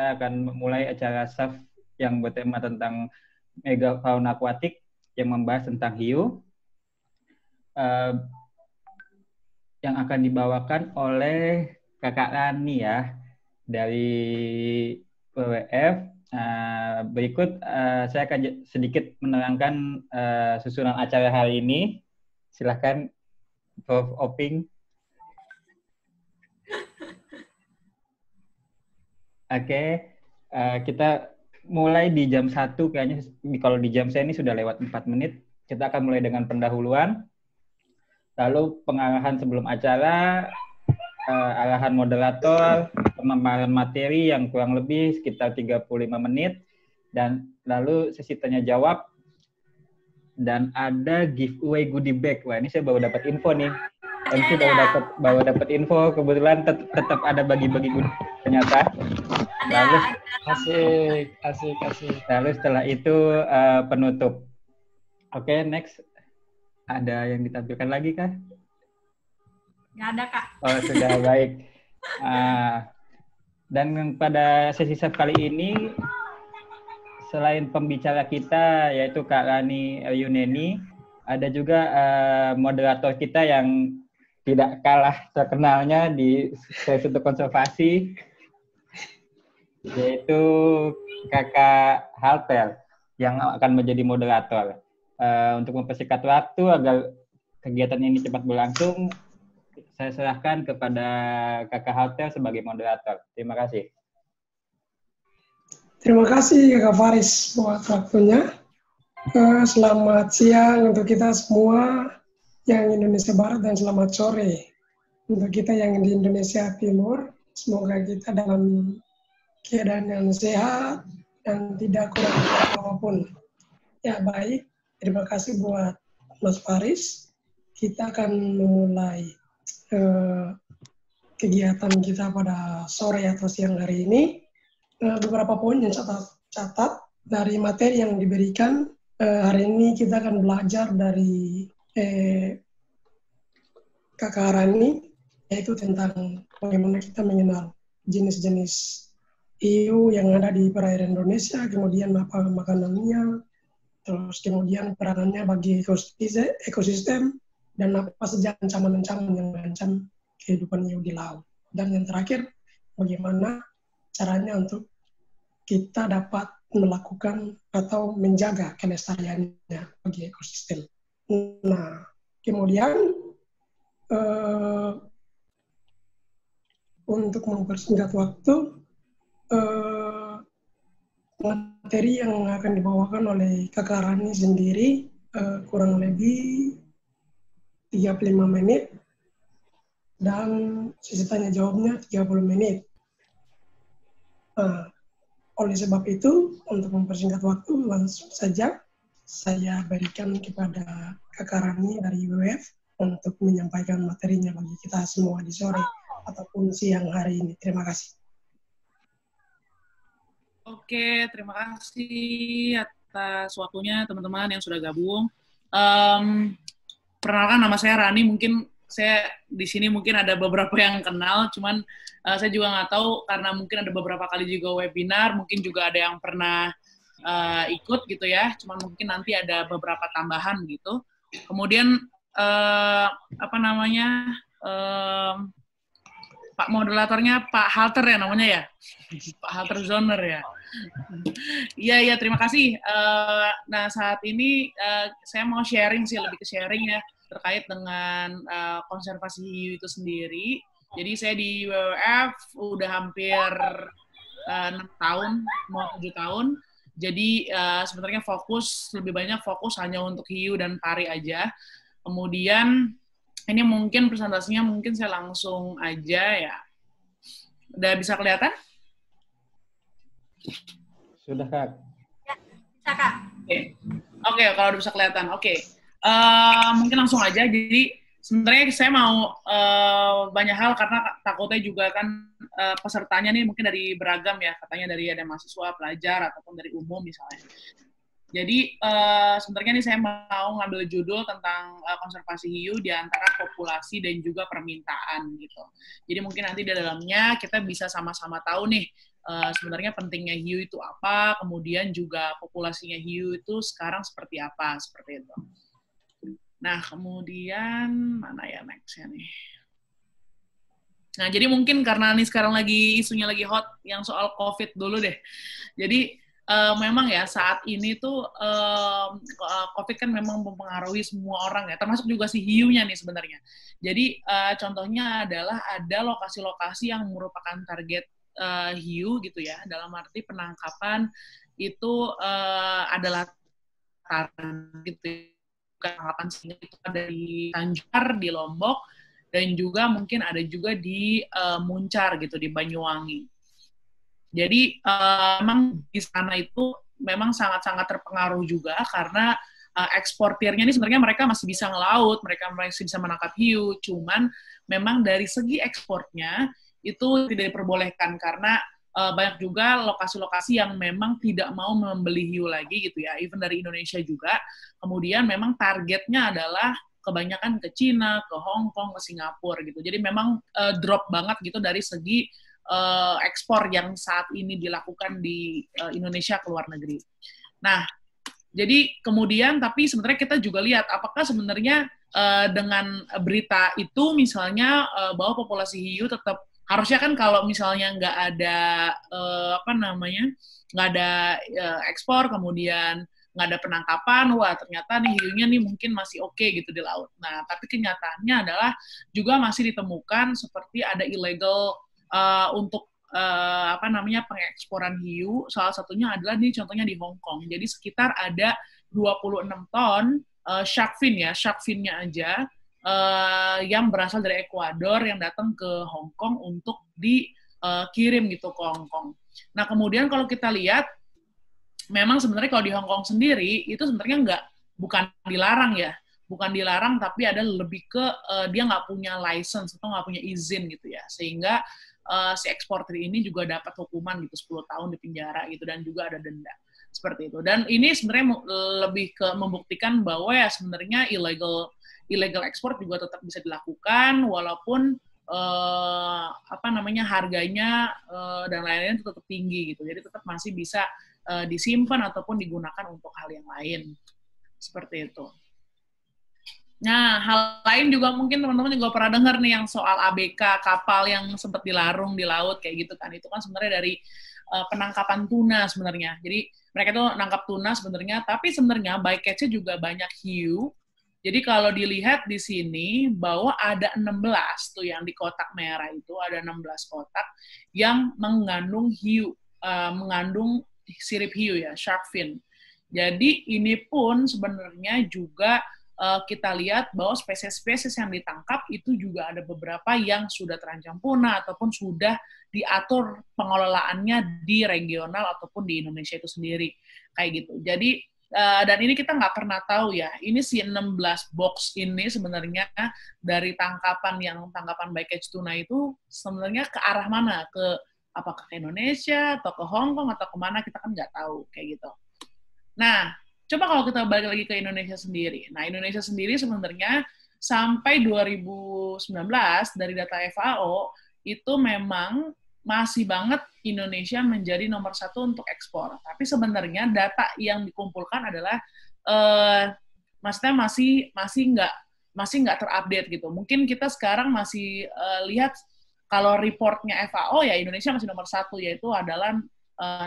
kita akan memulai acara SAF yang bertema tentang megafauna akuatik yang membahas tentang hiu. Yang akan dibawakan oleh Kakak Rani ya dari WWF. Berikut saya akan sedikit menerangkan susunan acara hari ini. Silahkan Prof. Oping. Oke, kita mulai di jam 1 kayaknya. Kalau di jam saya ini sudah lewat 4 menit. Kita akan mulai dengan pendahuluan. Lalu pengarahan sebelum acara, arahan moderator, pemaparan materi yang kurang lebih sekitar 35 menit, dan lalu sesi tanya jawab, dan ada giveaway goodie bag. Wah, ini saya baru dapat info nih. MC baru dapat info, kebetulan tetap ada bagi-bagi goodie ternyata. Lalu asik. Lalu setelah itu penutup. Oke, next. Ada yang ditampilkan lagi, Kak? Nggak ada, Kak. Oh, sudah baik. Dan pada sesi SAF kali ini, selain pembicara kita, yaitu Kak Rani Yuneni, ada juga moderator kita yang tidak kalah terkenalnya di sesi untuk konservasi, yaitu Kakak Halter, yang akan menjadi moderator. Untuk mempersingkat waktu agar kegiatan ini cepat berlangsung, saya serahkan kepada Kakak Halter sebagai moderator. Terima kasih. Terima kasih Kakak Faris buat waktunya. Selamat siang untuk kita semua yang Indonesia Barat dan selamat sore untuk kita yang di Indonesia Timur. Semoga kita dalam keadaan yang sehat dan tidak kurang apapun. Ya, baik. Terima kasih buat Mas Faris. Kita akan memulai kegiatan kita pada sore atau siang hari ini. Beberapa poin yang catat dari materi yang diberikan. Hari ini kita akan belajar dari Kakak Rani, yaitu tentang bagaimana kita mengenal jenis-jenis hiu yang ada di perairan Indonesia, kemudian apa makanannya, terus kemudian peranannya bagi ekosistem, dan apa saja ancaman-ancaman yang mengancam kehidupan hiu di laut. Dan yang terakhir, bagaimana caranya untuk kita dapat melakukan atau menjaga kelestariannya bagi ekosistem. Nah, kemudian untuk mempersingkat waktu, materi yang akan dibawakan oleh Kakak Rani sendiri kurang lebih 35 menit dan sesi tanya jawabnya 30 menit. Oleh sebab itu, untuk mempersingkat waktu, langsung saja saya berikan kepada Kakak Rani dari WWF untuk menyampaikan materinya bagi kita semua di sore ataupun siang hari ini. Terima kasih. Oke, terima kasih atas waktunya teman-teman yang sudah gabung. Perkenalkan, nama saya Rani. Mungkin saya di sini mungkin ada beberapa yang kenal, cuman saya juga nggak tahu karena mungkin ada beberapa kali juga webinar, mungkin juga ada yang pernah ikut gitu ya. Cuman mungkin nanti ada beberapa tambahan gitu. Kemudian Pak moderatornya Pak Halter ya namanya ya, Pak Halter Zoner ya. Iya, terima kasih. Nah, saat ini saya mau sharing sih, lebih ke sharing ya, terkait dengan konservasi hiu itu sendiri. Jadi saya di WWF udah hampir 6 tahun, mau 7 tahun. Jadi sebenarnya lebih banyak fokus hanya untuk hiu dan pari aja. Kemudian ini mungkin presentasinya mungkin saya langsung aja ya. Udah bisa kelihatan? Sudah, Kak. Ya, bisa, Kak. Oke, kalau udah bisa kelihatan. Oke. Mungkin langsung aja. Jadi sebenarnya saya mau banyak hal karena takutnya juga kan pesertanya nih mungkin dari beragam ya. Katanya dari ada mahasiswa, pelajar, ataupun dari umum misalnya. Jadi sebenarnya nih saya mau ngambil judul tentang konservasi hiu di antara populasi dan juga permintaan gitu. Jadi mungkin nanti di dalamnya kita bisa sama-sama tahu nih sebenarnya pentingnya hiu itu apa, kemudian juga populasinya hiu itu sekarang seperti apa, seperti itu. Nah, kemudian mana ya next-nya nih? Nah, jadi mungkin karena nih sekarang lagi isunya lagi hot yang soal COVID dulu deh. Jadi memang ya saat ini tuh COVID kan memang mempengaruhi semua orang ya, termasuk juga si hiunya nih sebenarnya. Jadi contohnya adalah ada lokasi-lokasi yang merupakan target hiu gitu ya, dalam arti penangkapan itu adalah target penangkapan sehingga itu ada di Tanjung, di Lombok, dan juga mungkin ada juga di Muncar gitu, di Banyuwangi. Jadi memang di sana itu memang sangat-sangat terpengaruh juga karena eksportirnya ini sebenarnya mereka masih bisa ngelaut, mereka masih bisa menangkap hiu, cuman memang dari segi ekspornya itu tidak diperbolehkan karena banyak juga lokasi-lokasi yang memang tidak mau membeli hiu lagi gitu ya, even dari Indonesia juga. Kemudian memang targetnya adalah kebanyakan ke Cina, ke Hong Kong, ke Singapura gitu. Jadi memang drop banget gitu dari segi ekspor yang saat ini dilakukan di Indonesia ke luar negeri. Nah, jadi kemudian tapi sebenarnya kita juga lihat apakah sebenarnya dengan berita itu misalnya bahwa populasi hiu tetap harusnya kan kalau misalnya nggak ada nggak ada ekspor, kemudian nggak ada penangkapan, wah ternyata nih hiunya nih mungkin masih oke gitu di laut. Nah, tapi kenyataannya adalah juga masih ditemukan seperti ada illegal untuk pengeksporan hiu. Salah satunya adalah nih contohnya di Hong Kong. Jadi sekitar ada 26 ton shark fin-nya aja yang berasal dari Ekuador yang datang ke Hong Kong untuk dikirim gitu ke Hong Kong. Nah, kemudian kalau kita lihat, memang sebenarnya kalau di Hong Kong sendiri, itu sebenarnya bukan dilarang ya, bukan dilarang, tapi ada lebih ke dia nggak punya license atau nggak punya izin gitu ya, sehingga si eksportir ini juga dapat hukuman gitu 10 tahun di penjara gitu, dan juga ada denda. Seperti itu. Dan ini sebenarnya lebih ke membuktikan bahwa ya sebenarnya illegal ekspor juga tetap bisa dilakukan walaupun harganya dan lain-lain itu tetap tinggi gitu. Jadi tetap masih bisa disimpan ataupun digunakan untuk hal yang lain. Seperti itu. Nah, hal lain juga mungkin teman-teman juga pernah dengar nih yang soal ABK, kapal yang sempat dilarung di laut kayak gitu kan. Itu kan sebenarnya dari penangkapan tuna sebenarnya. Jadi mereka tuh nangkap tuna sebenarnya, tapi sebenarnya bycatch-nya juga banyak hiu. Jadi kalau dilihat di sini bahwa ada 16 tuh yang di kotak merah itu, ada 16 kotak yang mengandung hiu, mengandung sirip hiu ya, shark fin. Jadi ini pun sebenarnya juga kita lihat bahwa spesies-spesies yang ditangkap itu juga ada beberapa yang sudah terancam punah ataupun sudah diatur pengelolaannya di regional ataupun di Indonesia itu sendiri. Kayak gitu. Jadi dan ini kita nggak pernah tahu ya, ini si 16 box ini sebenarnya dari tangkapan bycatch tuna itu sebenarnya ke arah mana? Apakah ke Indonesia, atau ke Hong Kong, atau kemana, kita kan nggak tahu, kayak gitu. Nah, coba kalau kita balik lagi ke Indonesia sendiri. Nah, Indonesia sendiri sebenarnya sampai 2019, dari data FAO, itu memang masih banget Indonesia menjadi nomor 1 untuk ekspor. Tapi sebenarnya data yang dikumpulkan adalah maksudnya masih nggak terupdate gitu. Mungkin kita sekarang masih lihat kalau reportnya FAO ya Indonesia masih nomor 1, yaitu adalah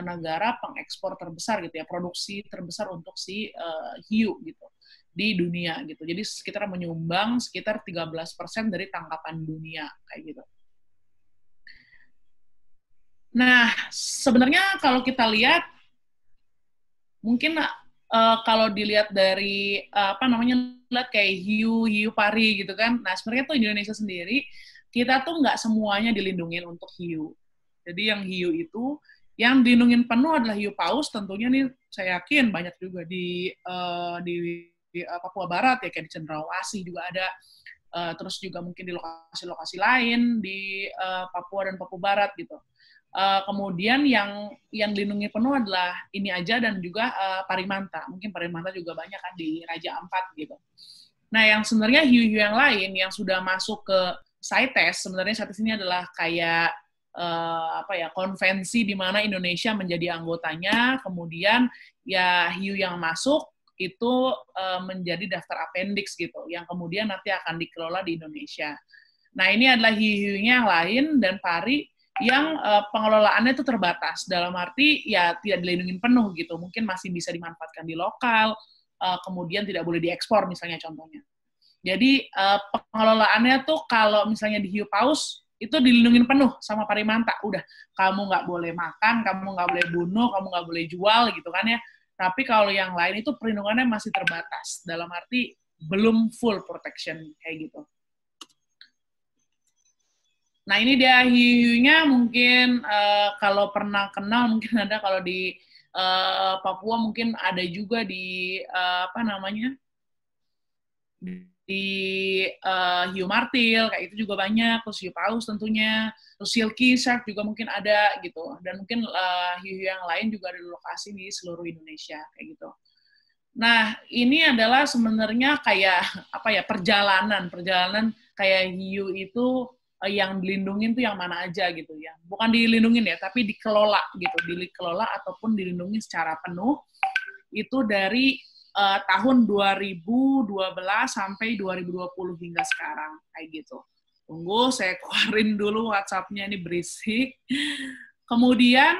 negara pengekspor terbesar gitu ya, produksi terbesar untuk si hiu gitu di dunia gitu. Jadi sekitar menyumbang sekitar 13% dari tangkapan dunia kayak gitu. Nah, sebenarnya kalau kita lihat, mungkin kalau dilihat dari lihat kayak hiu pari gitu kan. Nah, sebenarnya tuh Indonesia sendiri kita tuh nggak semuanya dilindungin untuk hiu. Jadi yang hiu itu yang dilindungin penuh adalah hiu paus. Tentunya nih saya yakin banyak juga di Papua Barat ya, kayak di Cendrawasih juga ada. Terus juga mungkin di lokasi-lokasi lain di Papua dan Papua Barat gitu. Kemudian yang dilindungi penuh adalah ini aja dan juga parimanta. Mungkin parimanta juga banyak kan di Raja Ampat gitu. Nah, yang sebenarnya hiu-hiu yang lain yang sudah masuk ke CITES, sebenarnya CITES ini adalah kayak konvensi di mana Indonesia menjadi anggotanya, kemudian ya hiu yang masuk itu menjadi daftar appendix gitu, yang kemudian nanti akan dikelola di Indonesia. Nah, ini adalah hiu-hiunya yang lain dan pari yang pengelolaannya itu terbatas, dalam arti ya tidak dilindungi penuh gitu, mungkin masih bisa dimanfaatkan di lokal, kemudian tidak boleh diekspor misalnya contohnya. Jadi pengelolaannya tuh kalau misalnya di hiu paus, itu dilindungin penuh sama parimanta. Udah, kamu nggak boleh makan, kamu nggak boleh bunuh, kamu nggak boleh jual gitu kan ya. Tapi kalau yang lain itu perlindungannya masih terbatas. Dalam arti belum full protection kayak gitu. Nah ini dia hiu-hiunya mungkin kalau pernah kenal mungkin ada, kalau di Papua mungkin ada juga di di hiu martil, kayak itu juga banyak, terus hiu paus tentunya, terus silky shark juga mungkin ada gitu, dan mungkin hiu yang lain juga ada di lokasi di seluruh Indonesia kayak gitu. Nah ini adalah sebenarnya kayak perjalanan kayak hiu itu yang dilindungin tuh yang mana aja gitu ya, bukan dilindungin ya, tapi dikelola gitu, dikelola ataupun dilindungi secara penuh itu dari tahun 2012 sampai 2020 hingga sekarang, kayak gitu. Tunggu, saya keluarin dulu WhatsApp-nya, ini berisik. Kemudian,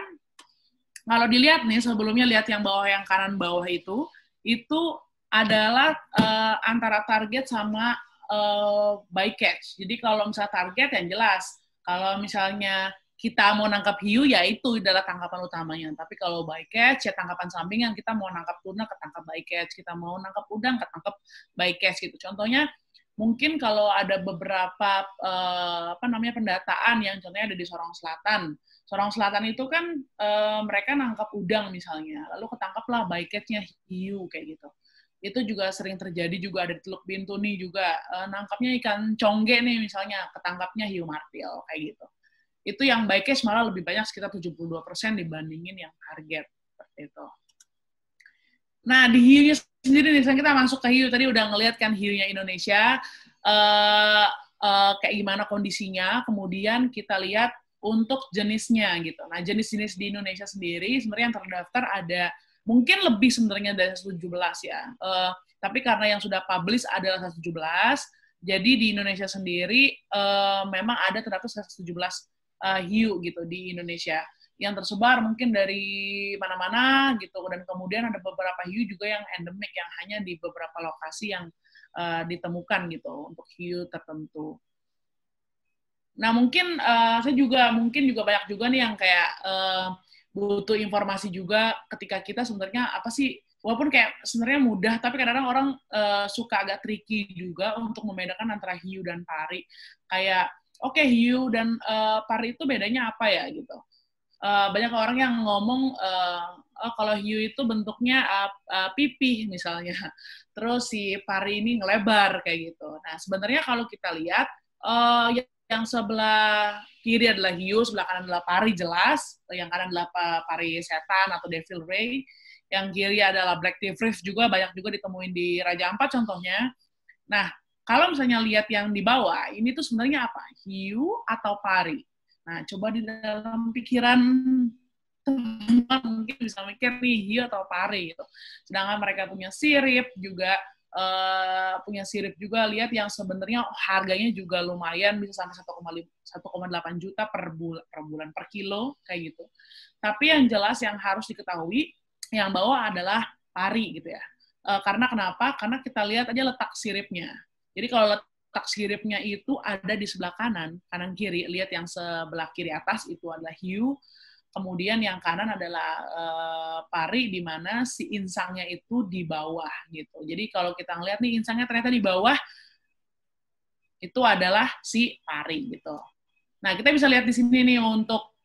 kalau dilihat nih, sebelumnya lihat yang bawah, yang kanan bawah itu adalah antara target sama bycatch. Jadi kalau misalnya target yang jelas, kalau misalnya kita mau nangkap hiu, ya itu adalah tangkapan utamanya. Tapi kalau bycatch, ya tangkapan sampingan. Kita mau nangkap tuna, ketangkap bycatch. Kita mau nangkap udang, ketangkap bycatch gitu. Contohnya, mungkin kalau ada beberapa pendataan yang contohnya ada di Sorong Selatan. Sorong Selatan itu kan mereka nangkap udang misalnya, lalu ketangkaplah bycatch-nya hiu kayak gitu. Itu juga sering terjadi, juga ada di Teluk Bintuni juga nangkapnya ikan congge nih misalnya, ketangkapnya hiu martil kayak gitu. Itu yang bycatch malah lebih banyak, sekitar 72% dibandingin yang target seperti itu. Nah, di hiunya sendiri nih, kita masuk ke hiu, tadi udah ngeliat kan hiunya Indonesia, kayak gimana kondisinya, kemudian kita lihat untuk jenisnya gitu. Nah, jenis-jenis di Indonesia sendiri, sebenarnya yang terdaftar ada, mungkin lebih sebenarnya dari 117 ya, tapi karena yang sudah publish adalah 117, jadi di Indonesia sendiri memang ada terdapat 117 hiu gitu di Indonesia yang tersebar mungkin dari mana-mana gitu, dan kemudian ada beberapa hiu juga yang endemik yang hanya di beberapa lokasi yang ditemukan gitu untuk hiu tertentu. Nah mungkin saya juga banyak juga nih yang kayak butuh informasi juga ketika kita sebenarnya apa sih, walaupun kayak sebenarnya mudah, tapi kadang-kadang orang suka agak tricky juga untuk membedakan antara hiu dan pari. Kayak oke, hiu dan pari itu bedanya apa ya gitu. Banyak orang yang ngomong kalau hiu itu bentuknya pipih misalnya, terus si pari ini ngelebar kayak gitu. Nah sebenarnya kalau kita lihat yang sebelah kiri adalah hiu, sebelah kanan adalah pari jelas, yang kanan adalah pari setan atau devil ray, yang kiri adalah black tip reef, juga banyak juga ditemuin di Raja Ampat contohnya. Nah kalau misalnya lihat yang di bawah, ini tuh sebenarnya apa? Hiu atau pari? Nah, coba di dalam pikiran teman-teman mungkin bisa mikir nih, hiu atau pari gitu. Sedangkan mereka punya sirip juga, lihat yang sebenarnya harganya juga lumayan, bisa sampai 1,8 juta per bulan, per kilo, kayak gitu. Tapi yang jelas yang harus diketahui, yang bawah adalah pari gitu ya. Karena kenapa? Karena kita lihat aja letak siripnya. Jadi kalau letak siripnya itu ada di sebelah kanan kiri, lihat yang sebelah kiri atas itu adalah hiu, kemudian yang kanan adalah pari, di mana si insangnya itu di bawah gitu. Jadi kalau kita ngeliat nih insangnya ternyata di bawah, itu adalah si pari gitu. Nah kita bisa lihat di sini nih untuk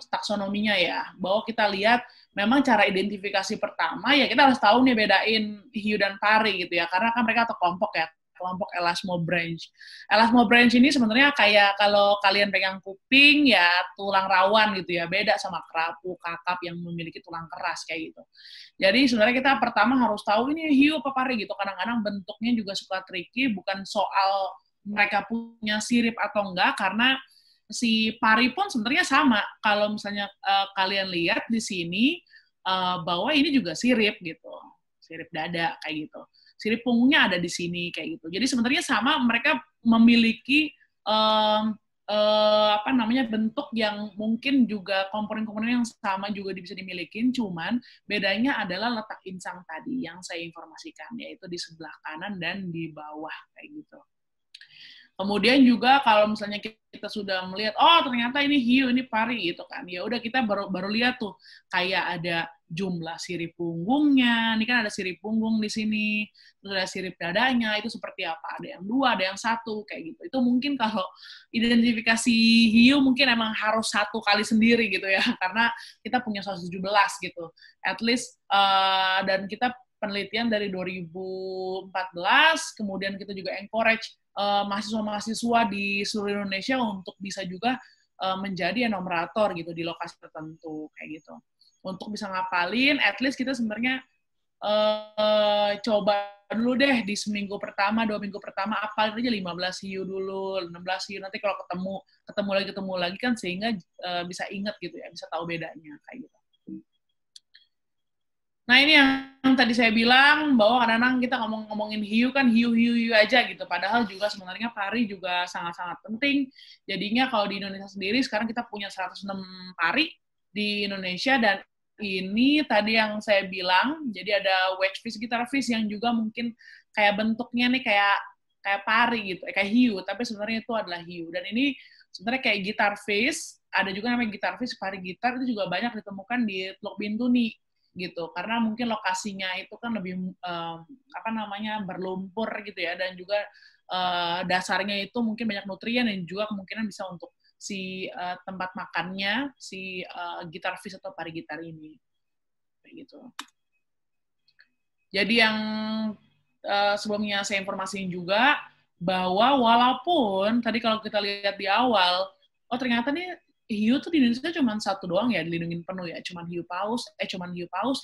taksonominya ya, bahwa kita lihat memang cara identifikasi pertama ya kita harus tahu nih bedain hiu dan pari gitu ya, karena kan mereka atau kelompok ya, kelompok elasmobranch. Elasmobranch ini sebenarnya kayak kalau kalian pegang kuping ya tulang rawan gitu ya, beda sama kerapu, kakap yang memiliki tulang keras kayak gitu. Jadi sebenarnya kita pertama harus tahu ini hiu apa pari gitu. Kadang-kadang bentuknya juga suka tricky, bukan soal mereka punya sirip atau enggak, karena si pari pun sebenarnya sama. Kalau misalnya kalian lihat di sini bahwa ini juga sirip gitu, sirip dada kayak gitu. Sirip punggungnya ada di sini kayak gitu. Jadi sebenarnya sama, mereka memiliki bentuk yang mungkin juga komponen-komponen yang sama juga bisa dimiliki, cuman bedanya adalah letak insang tadi yang saya informasikan, yaitu di sebelah kanan dan di bawah kayak gitu. Kemudian juga kalau misalnya kita sudah melihat, oh ternyata ini hiu, ini pari gitu kan, ya udah kita baru lihat tuh kayak ada jumlah sirip punggungnya, ini kan ada sirip punggung di sini, terus ada sirip dadanya, itu seperti apa, ada yang 2, ada yang 1 kayak gitu. Itu mungkin kalau identifikasi hiu mungkin emang harus 1 kali sendiri gitu ya, karena kita punya 117 gitu, at least, dan kita penelitian dari 2014, kemudian kita juga encourage mahasiswa-mahasiswa di seluruh Indonesia untuk bisa juga menjadi enumerator gitu di lokasi tertentu kayak gitu. Untuk bisa ngapalin, at least kita sebenarnya coba dulu deh di seminggu pertama, 2 minggu pertama apalin aja 15 hiu dulu, 16 hiu, nanti kalau ketemu lagi kan sehingga bisa ingat gitu ya, bisa tahu bedanya kayak gitu. Nah ini yang tadi saya bilang, bahwa kadang-kadang kita ngomongin hiu kan hiu aja gitu, padahal juga sebenarnya pari juga sangat-sangat penting. Jadinya kalau di Indonesia sendiri, sekarang kita punya 106 pari di Indonesia, dan ini tadi yang saya bilang, jadi ada wedgefish, guitarfish yang juga mungkin kayak bentuknya nih kayak pari gitu, kayak hiu, tapi sebenarnya itu adalah hiu. Dan ini sebenarnya kayak guitarfish, ada juga namanya guitarfish, pari gitar, itu juga banyak ditemukan di Teluk Bintuni gitu, karena mungkin lokasinya itu kan lebih berlumpur gitu ya, dan juga dasarnya itu mungkin banyak nutrien dan juga kemungkinan bisa untuk si tempat makannya si guitarfish atau pari gitar ini kayak gitu. Jadi yang sebelumnya saya informasiin juga bahwa walaupun tadi kalau kita lihat di awal, oh ternyata nih hiu tuh di Indonesia cuma 1 doang ya dilindungin penuh ya, cuman hiu paus,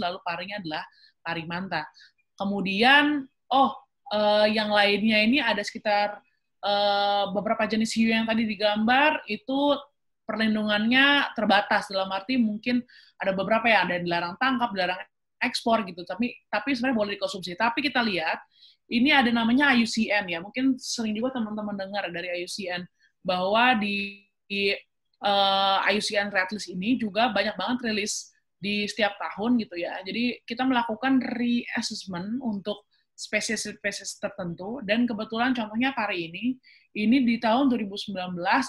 lalu parinya adalah pari manta. Kemudian yang lainnya ini ada sekitar beberapa jenis hiu yang tadi digambar itu perlindungannya terbatas, dalam arti mungkin ada beberapa yang ada dilarang tangkap, dilarang ekspor gitu, tapi sebenarnya boleh dikonsumsi. Tapi kita lihat ini ada namanya IUCN ya, mungkin sering juga teman-teman dengar dari IUCN bahwa di IUCN Red List ini juga banyak banget rilis di setiap tahun gitu ya. Jadi kita melakukan reassessment untuk spesies-spesies tertentu, dan kebetulan contohnya pari ini di tahun 2019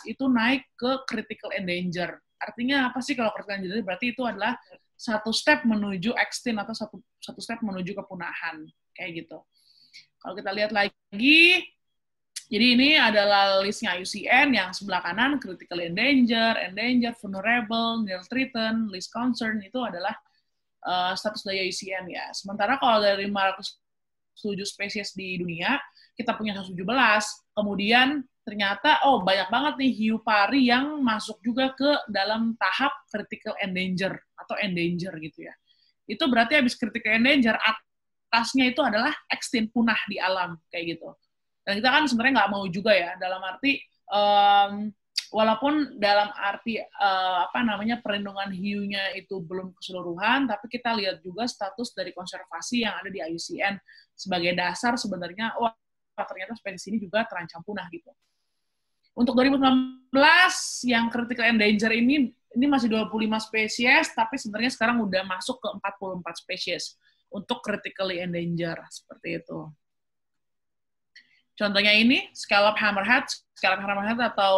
itu naik ke critical endanger. Artinya apa sih kalau critical endanger? Berarti itu adalah 1 step menuju extinct atau satu step menuju kepunahan kayak gitu. Kalau kita lihat lagi, jadi ini adalah listnya IUCN yang sebelah kanan, critical endanger, vulnerable, near threatened, least concern, itu adalah status dari IUCN ya. Sementara kalau dari 507 spesies di dunia, kita punya 117, kemudian ternyata banyak banget nih hiu pari yang masuk juga ke dalam tahap critical endanger atau endanger gitu ya. Itu berarti habis critical endanger, atasnya itu adalah extinct, punah di alam kayak gitu. Dan kita kan sebenarnya nggak mau juga ya, dalam arti walaupun dalam arti perlindungan hiunya itu belum keseluruhan, tapi kita lihat juga status dari konservasi yang ada di IUCN sebagai dasar sebenarnya, ternyata spesies ini juga terancam punah gitu. Untuk 2019 yang critical endanger ini masih 25 spesies, tapi sebenarnya sekarang udah masuk ke 44 spesies untuk critically endanger seperti itu. Contohnya ini, scallop hammerhead atau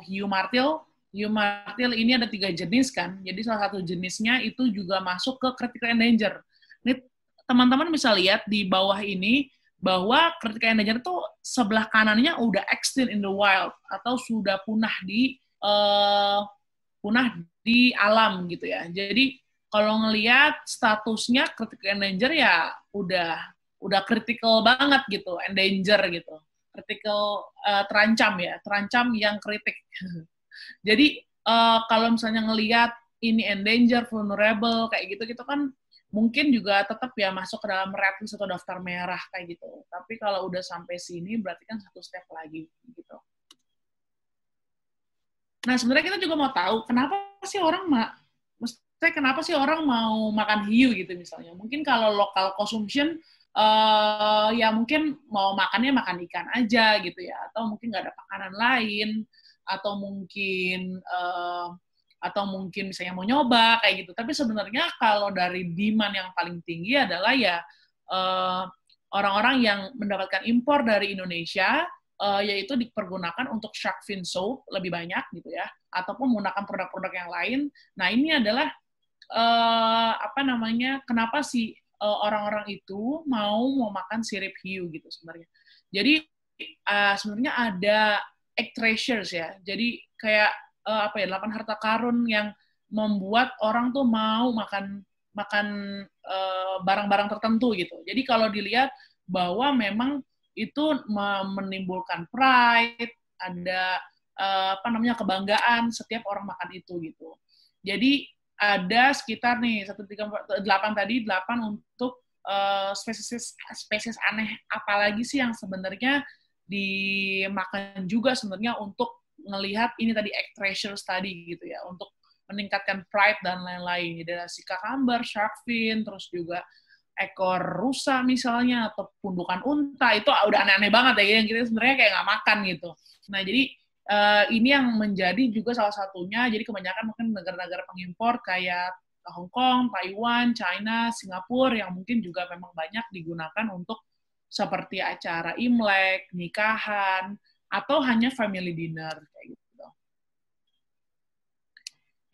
hiu martil. Hiu martil ini ada 3 jenis kan, jadi salah satu jenisnya itu juga masuk ke critical endanger. Ini teman-teman bisa lihat di bawah ini, bahwa critical endanger itu sebelah kanannya udah extinct in the wild, atau sudah punah di alam gitu ya. Jadi kalau ngelihat statusnya critical endanger ya udah critical banget gitu, endanger gitu. Critical, terancam yang kritik. Jadi, kalau misalnya ngelihat ini endanger, vulnerable, kayak gitu kan, mungkin juga tetap ya masuk ke dalam red list atau daftar merah, kayak gitu. Tapi kalau udah sampai sini, berarti kan 1 step lagi, gitu. Nah, sebenarnya kita juga mau tahu kenapa sih orang mau makan hiu gitu misalnya. Mungkin kalau local consumption ya mungkin mau makannya makan ikan aja gitu ya, atau mungkin nggak ada makanan lain, atau mungkin misalnya mau nyoba kayak gitu. Tapi sebenarnya kalau dari demand yang paling tinggi adalah ya orang-orang yang mendapatkan impor dari Indonesia, yaitu dipergunakan untuk shark fin soup lebih banyak gitu ya, ataupun menggunakan produk-produk yang lain. Nah, ini adalah kenapa sih orang-orang itu mau makan sirip hiu gitu sebenarnya. Jadi sebenarnya ada egg treasures ya. Jadi kayak 8 harta karun yang membuat orang tuh mau makan barang-barang tertentu gitu. Jadi kalau dilihat bahwa memang itu menimbulkan pride, ada kebanggaan setiap orang makan itu gitu. Jadi ada sekitar nih 8 untuk spesies aneh apalagi sih yang sebenarnya dimakan juga sebenarnya untuk ngelihat ini tadi egg treasures tadi gitu ya, untuk meningkatkan pride dan lain-lain. Jadi ada si cucumber, shark fin, terus juga ekor rusa misalnya, atau pundukan unta, itu udah aneh-aneh banget ya, yang kita sebenarnya kayak nggak makan gitu. Nah, jadi ini yang menjadi juga salah satunya, jadi kebanyakan mungkin negara-negara pengimpor kayak Hong Kong, Taiwan, China, Singapura, yang mungkin juga memang banyak digunakan untuk seperti acara Imlek, nikahan, atau hanya family dinner, kayak gitu.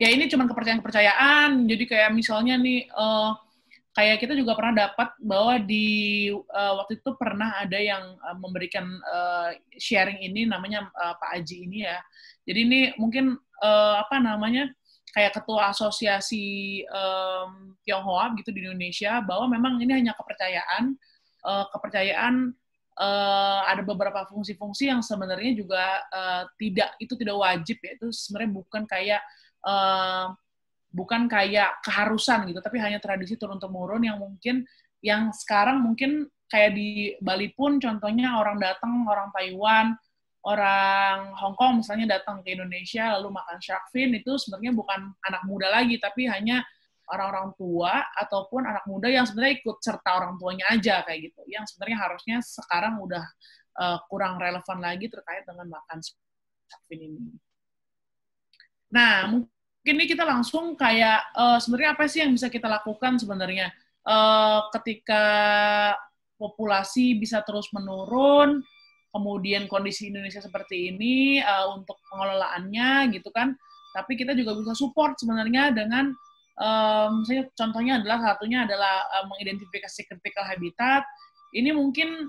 Ya, ini cuma kepercayaan-kepercayaan, jadi kayak misalnya nih, kayak kita juga pernah dapat bahwa di waktu itu pernah ada yang memberikan sharing ini, namanya Pak Aji ini ya. Jadi ini mungkin kayak ketua asosiasi Tionghoa gitu di Indonesia, bahwa memang ini hanya kepercayaan ada beberapa fungsi-fungsi yang sebenarnya juga tidak wajib ya. Itu sebenarnya bukan kayak keharusan gitu, tapi hanya tradisi turun-temurun yang sekarang mungkin kayak di Bali pun contohnya orang Taiwan, orang Hong Kong misalnya datang ke Indonesia lalu makan shark fin, itu sebenarnya bukan anak muda lagi, tapi hanya orang-orang tua ataupun anak muda yang sebenarnya ikut serta orang tuanya aja kayak gitu, yang sebenarnya harusnya sekarang udah kurang relevan lagi terkait dengan makan shark fin ini. Nah, mungkin ini kita langsung kayak sebenarnya apa sih yang bisa kita lakukan sebenarnya ketika populasi bisa terus menurun, kemudian kondisi Indonesia seperti ini untuk pengelolaannya gitu kan. Tapi kita juga bisa support sebenarnya dengan misalnya contohnya salah satunya adalah mengidentifikasi critical habitat. Ini mungkin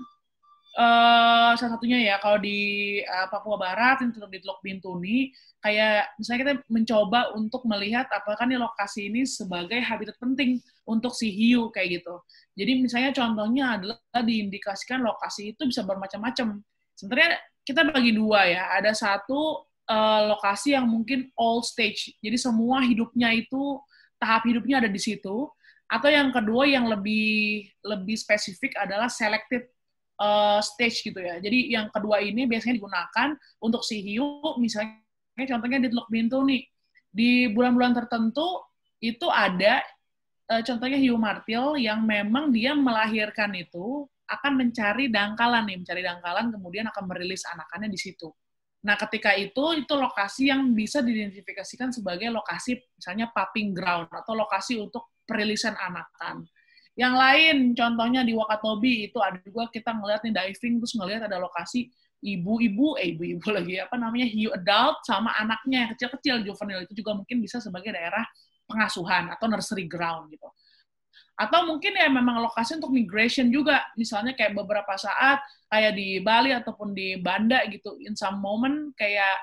salah satunya ya, kalau di Papua Barat, di Teluk Bintuni, kayak misalnya kita mencoba untuk melihat apakah nih lokasi ini sebagai habitat penting untuk si hiu kayak gitu. Jadi misalnya contohnya adalah diindikasikan lokasi itu bisa bermacam-macam. Sebenarnya kita bagi dua ya, ada satu lokasi yang mungkin all stage, jadi semua hidupnya itu, tahap hidupnya ada di situ, atau yang kedua yang lebih spesifik adalah selected stage gitu ya. Jadi yang kedua ini biasanya digunakan untuk si hiu, misalnya contohnya di Teluk Bintuni. Di bulan-bulan tertentu itu ada contohnya hiu martil yang memang dia melahirkan itu akan mencari dangkalan kemudian akan merilis anakannya di situ. Nah, ketika itu lokasi yang bisa diidentifikasikan sebagai lokasi misalnya pupping ground atau lokasi untuk perilisan anakan. Yang lain, contohnya di Wakatobi, itu ada juga kita ngeliat nih diving, terus ngeliat ada lokasi ibu-ibu lagi, hiu adult sama anaknya yang kecil-kecil, juvenile, itu juga mungkin bisa sebagai daerah pengasuhan atau nursery ground gitu. Atau mungkin ya memang lokasi untuk migration juga, misalnya kayak beberapa saat, kayak di Bali ataupun di Banda gitu, in some moment kayak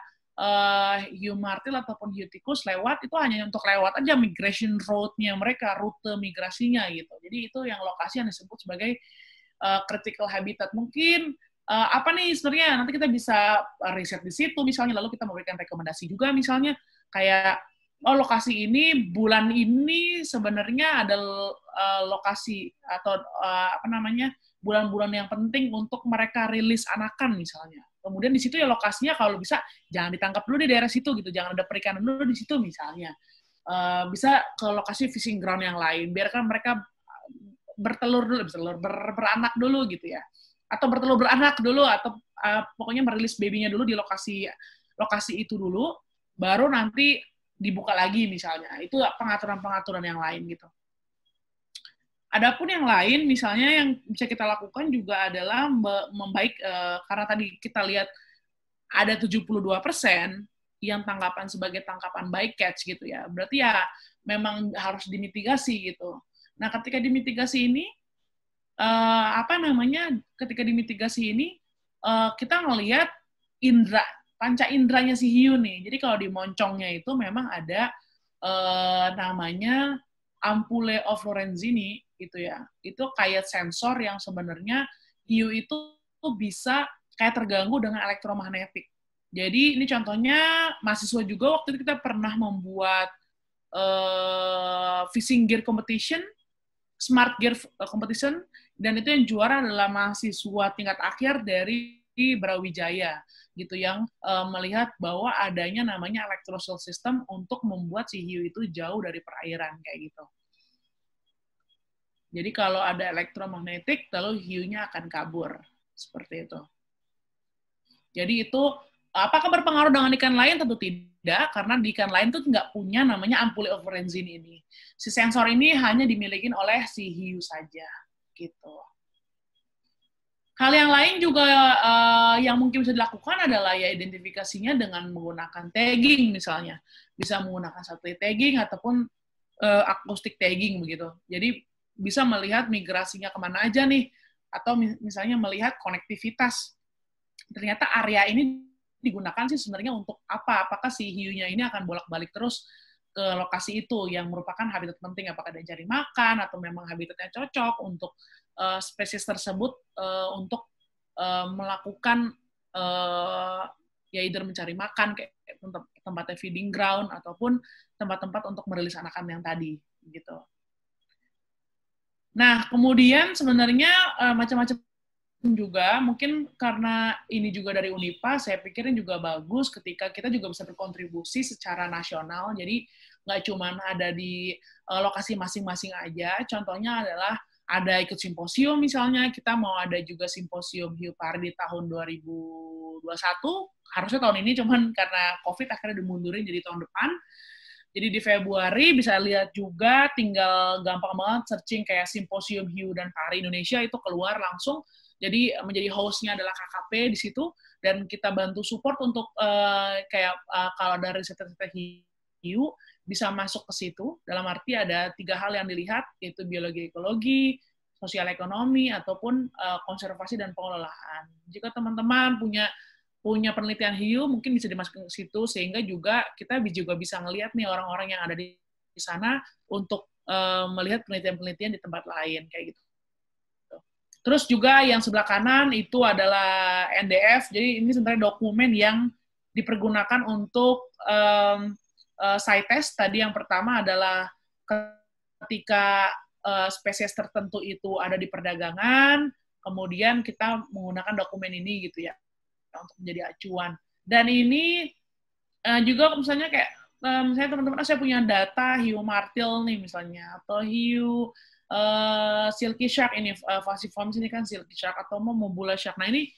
hiu martil ataupun hiu tikus lewat, itu hanya untuk lewat aja migration road-nya mereka, rute migrasinya gitu. Jadi itu yang lokasi yang disebut sebagai critical habitat. Mungkin apa nih sebenarnya nanti kita bisa riset di situ misalnya, lalu kita memberikan rekomendasi juga misalnya kayak lokasi ini bulan ini sebenarnya ada lokasi atau bulan-bulan yang penting untuk mereka rilis anakan misalnya. Kemudian di situ ya lokasinya kalau bisa jangan ditangkap dulu di daerah situ gitu, jangan ada perikanan dulu di situ misalnya. Bisa ke lokasi fishing ground yang lain, biarkan mereka beranak dulu gitu ya. Atau beranak dulu, atau pokoknya merilis babynya dulu di lokasi itu dulu, baru nanti dibuka lagi misalnya. Itu pengaturan-pengaturan yang lain gitu. Adapun yang lain, misalnya yang bisa kita lakukan juga adalah membaik, karena tadi kita lihat ada 72% yang tangkapan sebagai tangkapan bycatch gitu ya. Berarti ya memang harus dimitigasi gitu. Nah, ketika dimitigasi ini, ketika dimitigasi ini, kita ngelihat panca inderanya si hiu nih. Jadi kalau di moncongnya itu memang ada namanya ampule of Lorenzini gitu ya. Itu kayak sensor yang sebenarnya hiu itu bisa kayak terganggu dengan elektromagnetik. Jadi ini contohnya mahasiswa juga waktu itu kita pernah membuat fishing gear competition, smart gear competition, dan itu yang juara adalah mahasiswa tingkat akhir dari Brawijaya gitu, yang melihat bahwa adanya namanya electrosol system untuk membuat si hiu itu jauh dari perairan kayak gitu. Jadi kalau ada elektromagnetik, lalu hiunya akan kabur seperti itu. Jadi itu apakah berpengaruh dengan ikan lain? Tentu tidak, karena di ikan lain tuh nggak punya namanya ampule of Lorenzini ini. Si sensor ini hanya dimiliki oleh si hiu saja gitu. Hal yang lain juga yang mungkin bisa dilakukan adalah ya identifikasinya dengan menggunakan tagging misalnya. Bisa menggunakan satelit tagging ataupun akustik tagging begitu. Jadi bisa melihat migrasinya kemana aja nih. Atau misalnya melihat konektivitas. Ternyata area ini digunakan sih sebenarnya untuk apa? Apakah si hiunya ini akan bolak-balik terus ke lokasi itu yang merupakan habitat penting? Apakah dia cari makan atau memang habitatnya cocok untuk spesies tersebut untuk melakukan ya either mencari makan kayak tempatnya feeding ground ataupun tempat-tempat untuk merilis anakan yang tadi gitu. Nah, kemudian sebenarnya macam-macam juga, mungkin karena ini juga dari Unipa, saya pikirin juga bagus ketika kita juga bisa berkontribusi secara nasional, jadi nggak cuma ada di lokasi masing-masing aja, contohnya adalah ada ikut simposium misalnya, kita mau ada juga simposium hiu pari di tahun 2021, harusnya tahun ini, cuman karena COVID akhirnya dimundurin jadi tahun depan. Jadi di Februari bisa lihat juga, tinggal gampang banget searching kayak Simposium Hiu dan Pari Indonesia, itu keluar langsung. Jadi menjadi host-nya adalah KKP di situ, dan kita bantu support untuk kalau ada riset-riset hiu, bisa masuk ke situ. Dalam arti ada 3 hal yang dilihat, yaitu biologi ekologi, sosial ekonomi, ataupun konservasi dan pengelolaan. Jika teman-teman punya penelitian hiu, mungkin bisa dimasukkan ke situ, sehingga juga kita juga bisa ngelihat nih orang-orang yang ada di sana untuk melihat penelitian-penelitian di tempat lain, kayak gitu. Terus juga yang sebelah kanan itu adalah NDF, jadi ini sebenarnya dokumen yang dipergunakan untuk site test. Tadi yang pertama adalah ketika spesies tertentu itu ada di perdagangan, kemudian kita menggunakan dokumen ini gitu ya, untuk menjadi acuan. Dan ini juga misalnya kayak misalnya teman-teman, saya punya data hiu martil nih misalnya, atau hiu silky shark ini, Falciformes ini kan silky shark, atau Momobula shark. Nah ini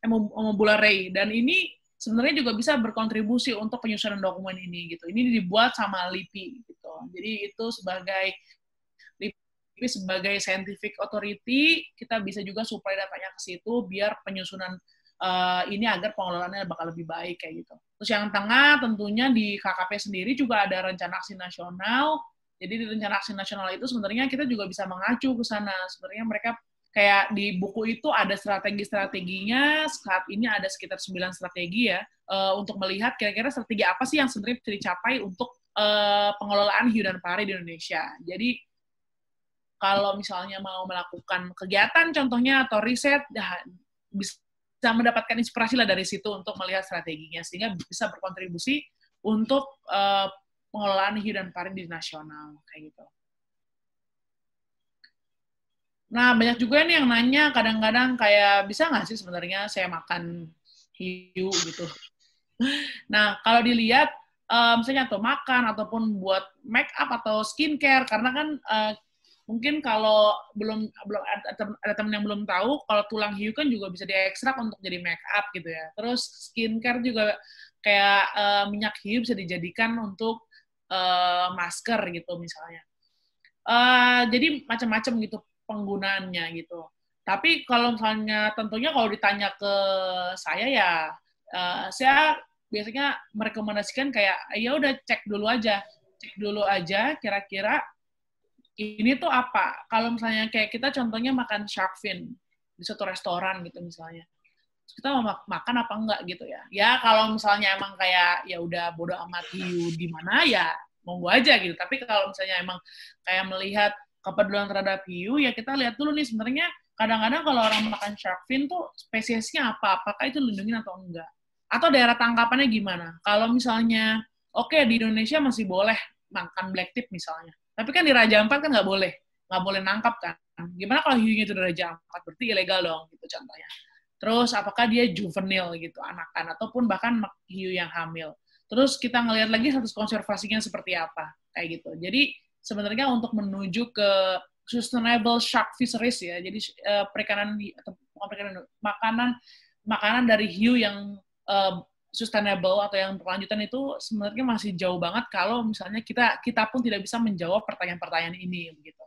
Momobula ray, dan ini sebenarnya juga bisa berkontribusi untuk penyusunan dokumen ini gitu. Ini dibuat sama LIPI gitu. Jadi itu sebagai LIPI sebagai scientific authority, kita bisa juga supply datanya ke situ biar penyusunan ini agar pengelolaannya bakal lebih baik kayak gitu. Terus yang tengah tentunya di KKP sendiri juga ada rencana aksi nasional. Jadi di rencana aksi nasional itu sebenarnya kita juga bisa mengacu ke sana. Sebenarnya mereka kayak di buku itu ada strategi-strateginya. Saat ini ada sekitar 9 strategi ya, untuk melihat kira-kira strategi apa sih yang sebenarnya bisa dicapai untuk pengelolaan hiu dan pari di Indonesia. Jadi kalau misalnya mau melakukan kegiatan contohnya atau riset, bisa mendapatkan inspirasi lah dari situ untuk melihat strateginya, sehingga bisa berkontribusi untuk pengelolaan hiu dan pari di nasional kayak gitu. Nah, banyak juga nih yang nanya kadang-kadang kayak, bisa nggak sih sebenarnya saya makan hiu gitu. Nah, kalau dilihat misalnya tuh makan ataupun buat make up atau skincare, karena kan mungkin kalau belum ada teman yang belum tahu, kalau tulang hiu kan juga bisa diekstrak untuk jadi make up gitu ya. Terus skincare juga kayak minyak hiu bisa dijadikan untuk masker gitu misalnya. Jadi macam-macam gitu penggunaannya gitu. Tapi kalau misalnya tentunya kalau ditanya ke saya ya, saya biasanya merekomendasikan kayak ya udah cek dulu aja kira-kira ini tuh apa. Kalau misalnya kayak kita contohnya makan shark fin di suatu restoran gitu misalnya, kita mau makan apa enggak gitu ya. Ya kalau misalnya emang kayak ya udah bodo amat hiu di mana ya monggo aja gitu. Tapi kalau misalnya emang kayak melihat kepedulian terhadap hiu, ya kita lihat dulu nih sebenarnya kadang-kadang kalau orang makan shark fin tuh spesiesnya apa, apakah itu dilindungin atau enggak. Atau daerah tangkapannya gimana. Kalau misalnya, oke, di Indonesia masih boleh makan black tip misalnya. Tapi kan di Raja Ampat kan nggak boleh nangkap kan. Gimana kalau hiunya itu di Raja Ampat? Berarti ilegal dong, gitu contohnya. Terus apakah dia juvenil gitu, anakan, ataupun bahkan hiu yang hamil. Terus kita ngelihat lagi status konservasinya seperti apa, kayak gitu. Jadi sebenarnya untuk menuju ke sustainable shark fisheries ya, jadi makanan dari hiu yang sustainable atau yang berkelanjutan itu sebenarnya masih jauh banget kalau misalnya kita pun tidak bisa menjawab pertanyaan-pertanyaan ini begitu.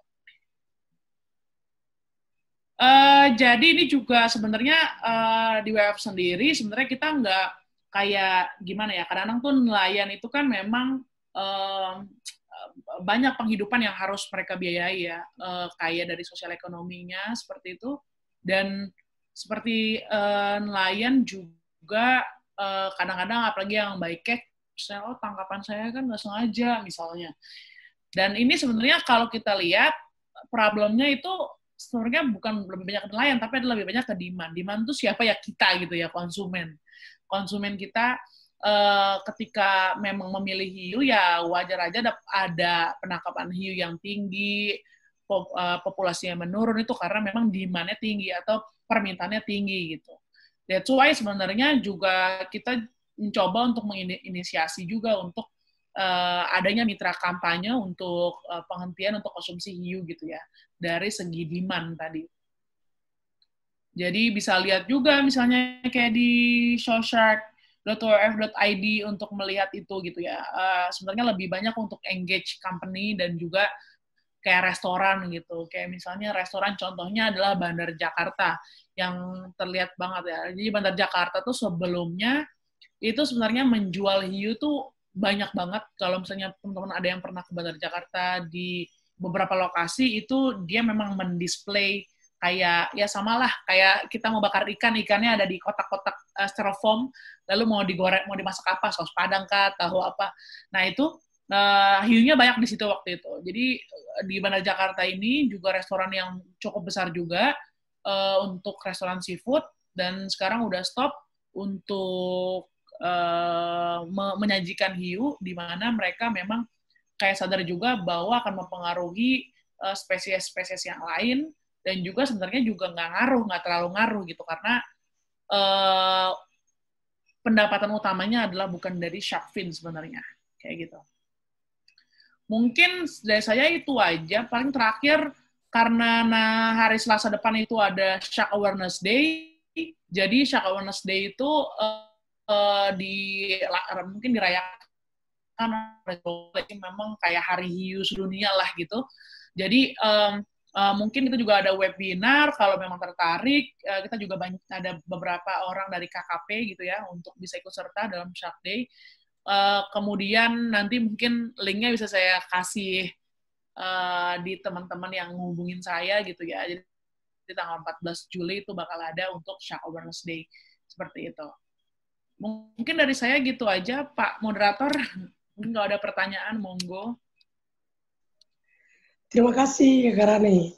Jadi ini juga sebenarnya di WWF sendiri sebenarnya kita nggak kayak gimana ya, kadang-kadang tuh nelayan itu kan memang banyak penghidupan yang harus mereka biayai ya, kayak dari sosial ekonominya seperti itu, dan seperti nelayan juga kadang-kadang apalagi yang baik misalnya tangkapan saya kan nggak sengaja misalnya, dan ini sebenarnya kalau kita lihat problemnya itu sebenarnya bukan lebih banyak ke nelayan tapi adalah lebih banyak ke demand itu siapa ya, kita gitu ya, konsumen kita. Ketika memang memilih hiu ya wajar aja ada penangkapan hiu yang tinggi, populasinya menurun itu karena memang demand-nya tinggi atau permintaannya tinggi gitu. That's why sebenarnya juga kita mencoba untuk menginisiasi juga untuk adanya mitra kampanye untuk penghentian untuk konsumsi hiu gitu ya, dari segi demand tadi. Jadi bisa lihat juga misalnya kayak di showshark.wwf.id untuk melihat itu gitu ya. Sebenarnya lebih banyak untuk engage company dan juga kayak restoran gitu. Kayak misalnya restoran contohnya adalah Bandar Jakarta yang terlihat banget ya. Jadi Bandar Jakarta tuh sebelumnya itu sebenarnya menjual hiu tuh banyak banget. Kalau misalnya teman-teman ada yang pernah ke Bandar Jakarta di beberapa lokasi itu dia memang mendisplay kayak ya samalah kayak kita mau bakar ikannya ada di kotak-kotak styrofoam, lalu mau digoreng, mau dimasak apa, saus padang kah, tahu apa. Nah itu hiunya banyak di situ waktu itu. Jadi di Bandar Jakarta ini juga restoran yang cukup besar juga untuk restoran seafood, dan sekarang udah stop untuk menyajikan hiu, di mana mereka memang kayak sadar juga bahwa akan mempengaruhi spesies-spesies yang lain, dan juga sebenarnya juga nggak terlalu ngaruh gitu, karena pendapatan utamanya adalah bukan dari shark fin sebenarnya, kayak gitu. Mungkin dari saya itu aja. Paling terakhir, karena hari Selasa depan itu ada Shark Awareness Day, jadi Shark Awareness Day itu mungkin dirayakan memang kayak hari hiu sedunia lah gitu. Jadi mungkin itu juga ada webinar, kalau memang tertarik, kita juga ada beberapa orang dari KKP gitu ya, untuk bisa ikut serta dalam Shark Day. Kemudian nanti mungkin linknya bisa saya kasih di teman-teman yang ngubungin saya gitu ya. Jadi tanggal 14 Juli itu bakal ada untuk Shark Awareness Day, seperti itu. Mungkin dari saya gitu aja, Pak Moderator. Mungkin kalau ada pertanyaan, monggo. Terima kasih, Kak Rani.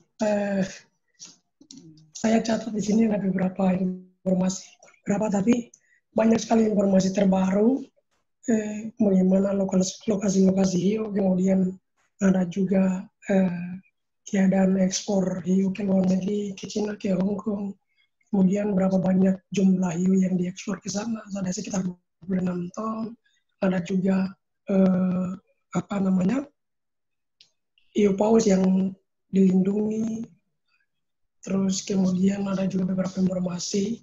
Saya catat di sini ada beberapa informasi, tapi banyak sekali informasi terbaru bagaimana lokasi-lokasi hiu, kemudian ada juga keadaan ekspor hiu ke luar negeri, ke China, ke Hong Kong, kemudian berapa banyak jumlah hiu yang diekspor ke sana, ada sekitar 26 ton, ada juga hiu paus yang dilindungi, terus kemudian ada juga beberapa informasi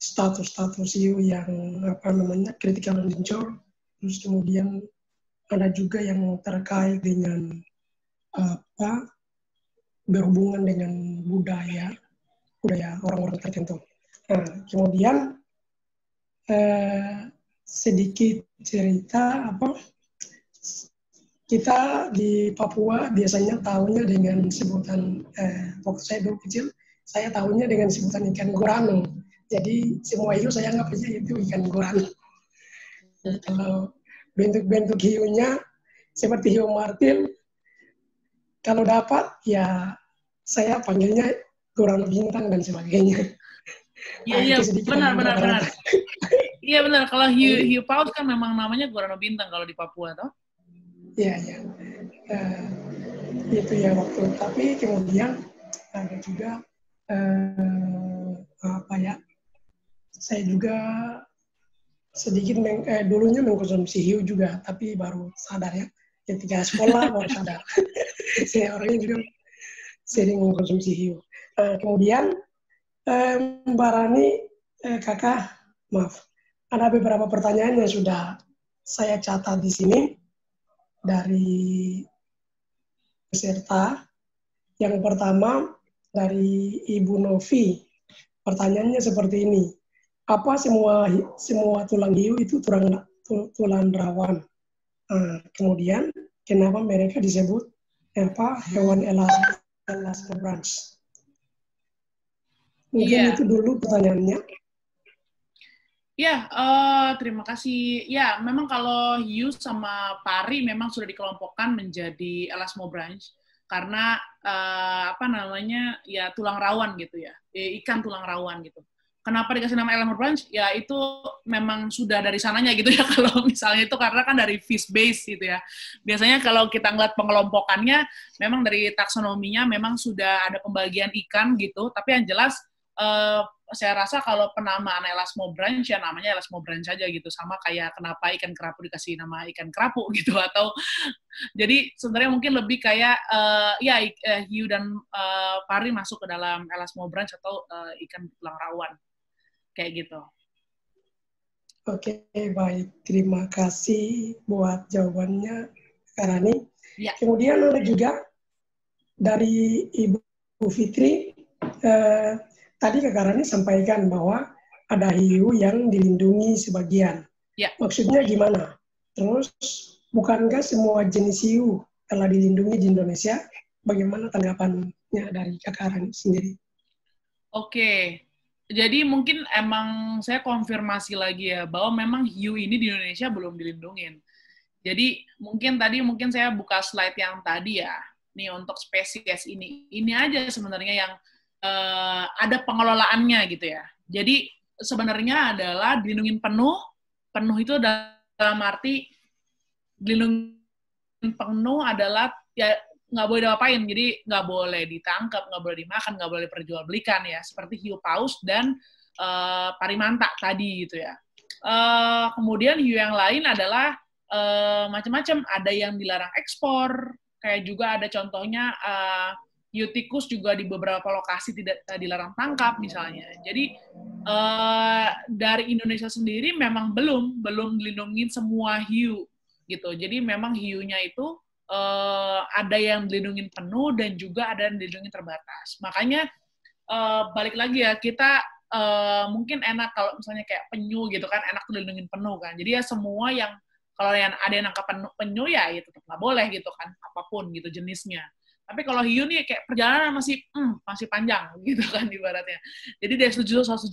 status hiu yang critical endangered, terus kemudian ada juga yang terkait dengan berhubungan dengan budaya orang-orang tertentu. Nah, kemudian sedikit cerita kita di Papua biasanya tahunya dengan sebutan waktu saya dulu kecil, saya tahunya dengan sebutan ikan gorano. Jadi semua hiu saya anggap aja itu ikan gorano. Kalau bentuk-bentuk hiunya seperti hiu martil, kalau dapat ya saya panggilnya gorano bintang dan sebagainya. Iya, benar. Iya benar, kalau hiu paus kan memang namanya gorano bintang kalau di Papua, toh? Iya. Itu ya waktu. Tapi kemudian ada juga saya juga sedikit dulunya mengkonsumsi hiu juga, tapi baru sadar ya ketika sekolah baru sadar. Saya orangnya juga sering mengkonsumsi hiu. Kemudian Mbak Rani, Kakak, maaf, ada beberapa pertanyaan yang sudah saya catat di sini dari peserta. Yang pertama dari Ibu Novi. Pertanyaannya seperti ini. Apa semua tulang hiu itu tulang rawan? Kemudian kenapa mereka disebut hewan elasmobranch? Mungkin itu dulu pertanyaannya. Ya, terima kasih. Ya, memang kalau hiu sama pari memang sudah dikelompokkan menjadi elasmobranch karena ya tulang rawan gitu ya, ikan tulang rawan gitu. Kenapa dikasih nama elasmobranch? Ya itu memang sudah dari sananya gitu ya. Kalau misalnya itu karena kan dari fish base gitu ya. Biasanya kalau kita ngeliat pengelompokannya, memang dari taksonominya memang sudah ada pembagian ikan gitu. Tapi yang jelas saya rasa kalau penamaan elasmobranch ya namanya elasmobranch aja gitu, sama kayak kenapa ikan kerapu dikasih nama ikan kerapu gitu, atau jadi sebenarnya mungkin lebih kayak hiu dan pari masuk ke dalam elasmobranch atau ikan tulang rawan kayak gitu. Oke, baik, terima kasih buat jawabannya Kak Rani. Ya. Kemudian ada juga dari Ibu Fitri. Tadi Kak Rani sampaikan bahwa ada hiu yang dilindungi sebagian. Ya. Maksudnya gimana? Terus, bukankah semua jenis hiu telah dilindungi di Indonesia? Bagaimana tanggapannya dari Kak Rani sendiri? Oke, jadi mungkin emang saya konfirmasi lagi ya, bahwa memang hiu ini di Indonesia belum dilindungin. Jadi mungkin saya buka slide yang tadi ya, nih untuk spesies ini aja sebenarnya yang ada pengelolaannya gitu ya. Jadi sebenarnya adalah dilindungin penuh itu dalam arti dilindungin penuh adalah ya nggak boleh diapain, jadi nggak boleh ditangkap, nggak boleh dimakan, nggak boleh diperjualbelikan ya, seperti hiu paus dan parimanta tadi gitu ya. Kemudian hiu yang lain adalah macam-macam, ada yang dilarang ekspor, kayak juga ada contohnya hiu tikus juga di beberapa lokasi tidak dilarang tangkap misalnya. Jadi dari Indonesia sendiri memang belum dilindungin semua hiu gitu. Jadi memang hiunya itu ada yang dilindungin penuh dan juga ada yang dilindungin terbatas. Makanya balik lagi ya, kita mungkin enak kalau misalnya kayak penyu gitu kan, enak dilindungin penuh kan. Jadi ya semua yang kalau yang ada yang nangkap penyu ya tetap nggak boleh gitu kan, apapun gitu jenisnya. Tapi kalau hiu nih kayak perjalanan masih panjang gitu kan ibaratnya. Jadi dari 117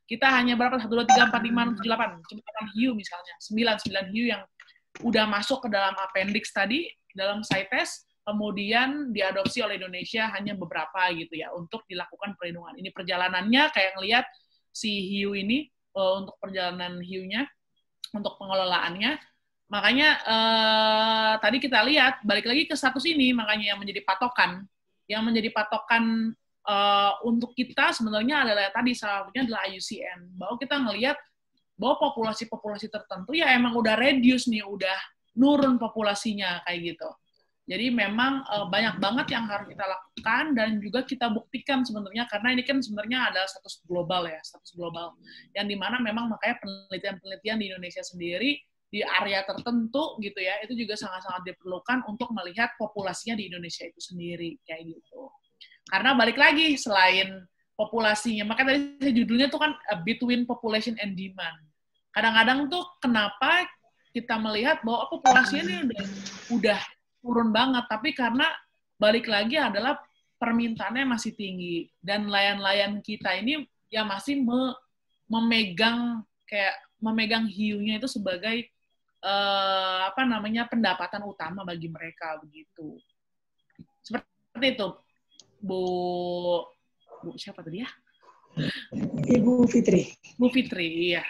kita hanya berapa? 1, 2, 3, 4, 5, 6, 7, 8. Cuma 8 hiu misalnya. 9 hiu yang udah masuk ke dalam appendix tadi, dalam CITES, kemudian diadopsi oleh Indonesia hanya beberapa gitu ya, untuk dilakukan perlindungan. Ini perjalanannya kayak ngelihat si hiu ini, untuk perjalanan hiunya, untuk pengelolaannya. Makanya tadi kita lihat, balik lagi ke status ini, makanya yang menjadi patokan untuk kita sebenarnya adalah tadi salah satunya adalah IUCN, bahwa kita ngelihat bahwa populasi-populasi tertentu ya emang udah reduce nih, udah nurun populasinya kayak gitu. Jadi memang banyak banget yang harus kita lakukan dan juga kita buktikan sebenarnya, karena ini kan sebenarnya adalah status global ya, status global. Yang dimana memang makanya penelitian-penelitian di Indonesia sendiri, di area tertentu gitu ya, itu juga sangat-sangat diperlukan untuk melihat populasinya di Indonesia itu sendiri, kayak gitu. Karena balik lagi, selain populasinya, makanya tadi judulnya tuh kan between population and demand. Kadang-kadang tuh kenapa kita melihat bahwa populasinya ini udah turun banget, tapi karena balik lagi adalah permintaannya masih tinggi dan nelayan-nelayan kita ini ya masih memegang hiunya itu sebagai pendapatan utama bagi mereka begitu. Seperti itu, Bu siapa tadi ya? Ibu Fitri. Bu Fitri, iya.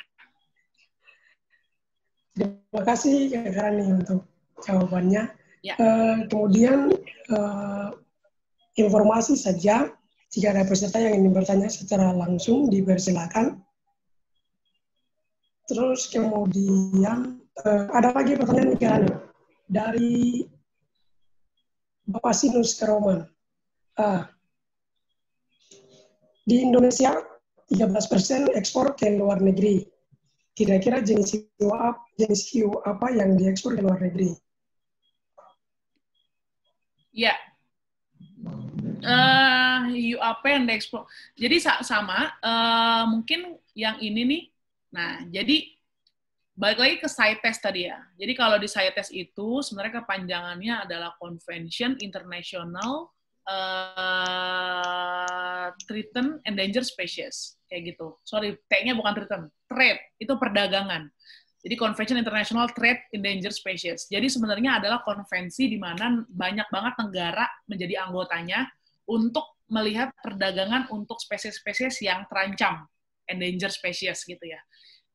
Terima kasih Kak Rani untuk jawabannya. Ya. Kemudian informasi saja, jika ada peserta yang ingin bertanya secara langsung dipersilakan. Terus kemudian ada lagi pertanyaan dari Bapak Sinus Keroman. Di Indonesia 13% ekspor ke luar negeri. Kira-kira jenis hiu apa yang diekspor ke luar negeri? Ya, hiu apa yang diekspor? Jadi sama, mungkin yang ini nih. Nah, jadi balik lagi ke CITES tadi ya. Jadi kalau di CITES itu sebenarnya kepanjangannya adalah Convention International Threatened Endangered Species, kayak gitu. Sorry, T-nya bukan threatened, trade itu perdagangan. Jadi Convention International Trade Endangered Species. Jadi sebenarnya adalah konvensi di mana banyak banget negara menjadi anggotanya untuk melihat perdagangan untuk spesies-spesies yang terancam, endangered species gitu ya.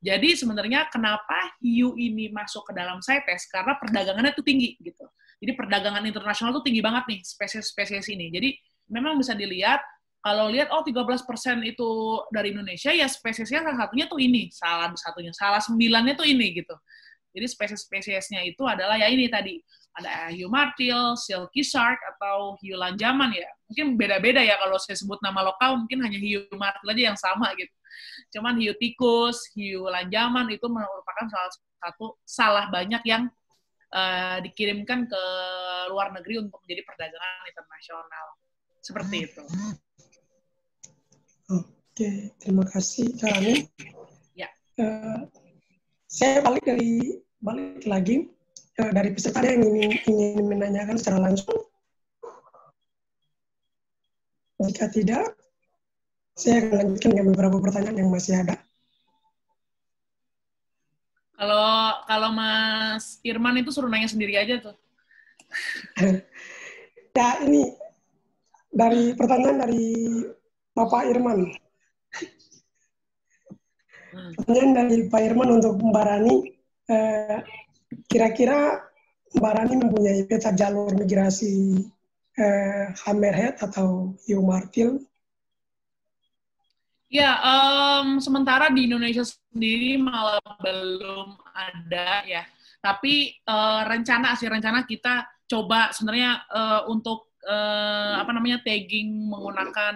Jadi sebenarnya kenapa hiu ini masuk ke dalam CITES? Karena perdagangannya itu tinggi gitu. Jadi perdagangan internasional itu tinggi banget nih spesies-spesies ini. Jadi memang bisa dilihat, kalau lihat, 13% itu dari Indonesia, ya spesiesnya salah satunya tuh ini, salah 9-nya tuh ini, gitu. Jadi spesies-spesiesnya itu adalah ya ini tadi, ada hiu martil, silky shark, atau hiu lanjaman ya. Mungkin beda-beda ya, kalau saya sebut nama lokal, mungkin hanya hiu martil aja yang sama, gitu. Cuman hiu tikus, hiu lanjaman, itu merupakan salah banyak yang dikirimkan ke luar negeri untuk menjadi perdagangan internasional. Seperti itu. Oke, terima kasih Kak Rani. Ya. Saya balik lagi dari peserta yang ingin menanyakan secara langsung. Jika tidak, saya akan lanjutkan dengan beberapa pertanyaan yang masih ada. Kalau Mas Irman itu suruh nanya sendiri aja tuh. Ya, ini dari pertanyaan dari Bapak Irman. Pertanyaan dari Pak Irman untuk Mbak Rani. Kira-kira Mbak Rani mempunyai peta jalur migrasi hammerhead atau hiu martil? Ya, sementara di Indonesia sendiri malah belum ada ya. Tapi rencana kita coba sebenarnya untuk tagging menggunakan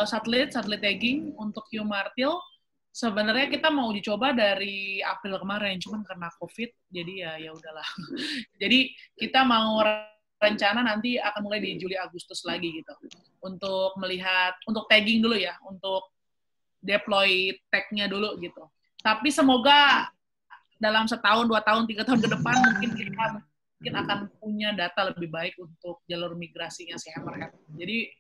satelit tagging untuk hiu martil. Sebenarnya kita mau dicoba dari April kemarin, cuman karena COVID, jadi ya udahlah. Jadi kita mau rencana nanti akan mulai di Juli Agustus lagi gitu. Untuk melihat, untuk tagging dulu ya, untuk deploy tag-nya dulu gitu. Tapi semoga dalam 1 tahun, 2 tahun, 3 tahun ke depan mungkin kita akan punya data lebih baik untuk jalur migrasinya si hammerhead. Jadi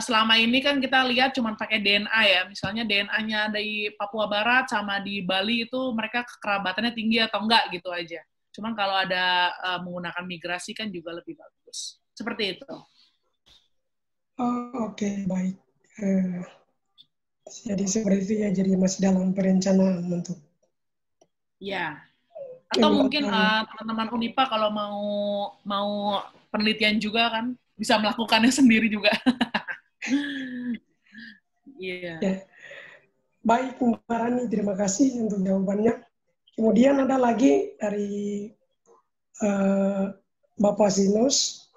selama ini kan kita lihat cuma pakai DNA ya, misalnya DNA-nya dari Papua Barat sama di Bali itu mereka kekerabatannya tinggi atau enggak gitu aja. Cuman kalau ada menggunakan migrasi kan juga lebih bagus. Seperti itu. Oke, baik. Jadi seperti itu ya, jadi masih dalam perencanaan untuk. Ya. Atau mungkin teman-teman Unipa kalau mau penelitian juga kan bisa melakukannya sendiri juga. Iya. Ya. Baik, Mbak Rani, terima kasih untuk jawabannya. Kemudian ada lagi dari Bapak Sinus,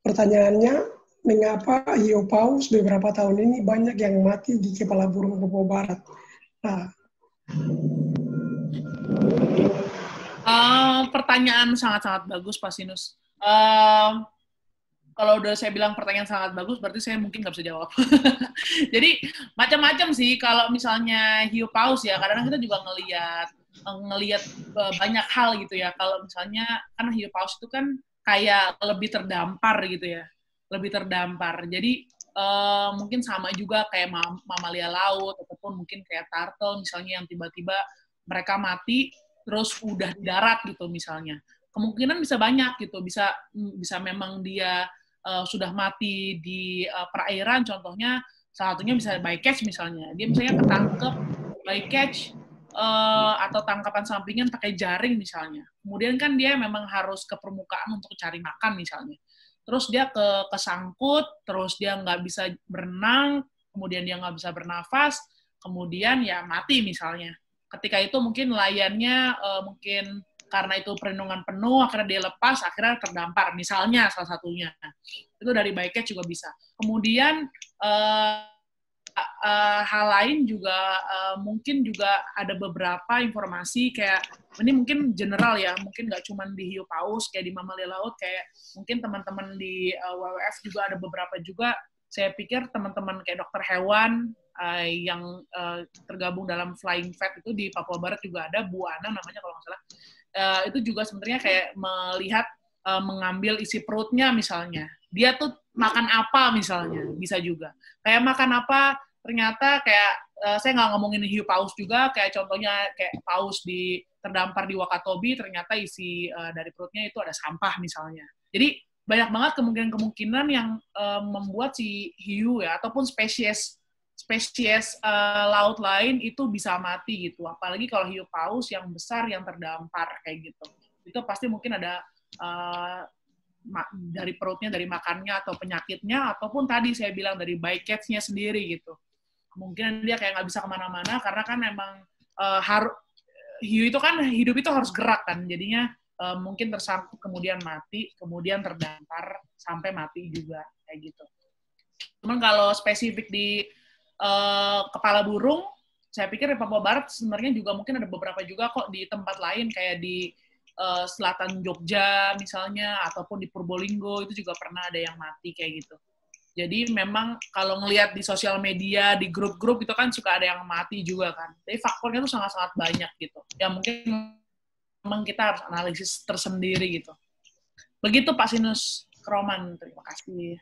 pertanyaannya, mengapa hiu paus beberapa tahun ini banyak yang mati di kepala burung Papua Barat? Nah, pertanyaan sangat-sangat bagus, Pak Sinus. Kalau udah saya bilang pertanyaan sangat bagus, berarti saya mungkin nggak bisa jawab. Jadi macam-macam sih. Kalau misalnya hiu paus ya, kadang-kadang kita juga ngelihat banyak hal gitu ya. Kalau misalnya kan hiu paus itu kan kayak lebih terdampar gitu ya, lebih terdampar. Jadi mungkin sama juga kayak mamalia laut ataupun mungkin kayak turtle misalnya yang tiba-tiba mereka mati terus udah di darat gitu misalnya. Kemungkinan bisa banyak gitu, bisa memang dia sudah mati di perairan, contohnya salah satunya bisa bycatch misalnya. Dia misalnya ketangkep bycatch atau tangkapan sampingan pakai jaring misalnya. Kemudian kan dia memang harus ke permukaan untuk cari makan misalnya. Terus dia kesangkut, terus dia nggak bisa berenang, kemudian dia nggak bisa bernafas, kemudian ya mati misalnya. Ketika itu mungkin nelayannya mungkin karena itu perlindungan penuh, akhirnya dia lepas, akhirnya terdampar, misalnya salah satunya. Itu dari bycatch juga bisa. Kemudian hal lain juga mungkin juga ada beberapa informasi kayak, ini mungkin general ya, mungkin nggak cuma di hiu paus, kayak di mamalia laut, kayak mungkin teman-teman di WWF juga ada beberapa juga, saya pikir teman-teman kayak dokter hewan, yang tergabung dalam Flying Vet itu di Papua Barat juga ada, Bu Ana namanya kalau nggak salah. Itu juga sebenarnya kayak melihat mengambil isi perutnya misalnya. Dia tuh makan apa misalnya, bisa juga. Kayak makan apa, ternyata kayak, saya nggak ngomongin hiu paus juga, kayak contohnya kayak paus terdampar di Wakatobi, ternyata isi dari perutnya itu ada sampah misalnya. Jadi banyak banget kemungkinan-kemungkinan yang membuat si hiu ya, ataupun spesies laut lain itu bisa mati gitu. Apalagi kalau hiu paus yang besar yang terdampar kayak gitu. Itu pasti mungkin ada dari perutnya, dari makannya atau penyakitnya, ataupun tadi saya bilang dari bycatch-nya sendiri gitu. Mungkin dia kayak nggak bisa kemana-mana karena kan emang hiu itu kan hidup itu harus gerak kan. Jadinya mungkin tersangkut kemudian mati, kemudian terdampar sampai mati juga kayak gitu. Cuman kalau spesifik di kepala burung, saya pikir di Papua Barat sebenarnya juga mungkin ada beberapa juga kok di tempat lain kayak di selatan Jogja misalnya, ataupun di Purbolinggo itu juga pernah ada yang mati kayak gitu. Jadi memang kalau ngelihat di sosial media, di grup-grup itu kan suka ada yang mati juga kan. Jadi faktornya tuh sangat-sangat banyak gitu. Ya mungkin memang kita harus analisis tersendiri gitu. Begitu Pak Sinus Kroman, terima kasih.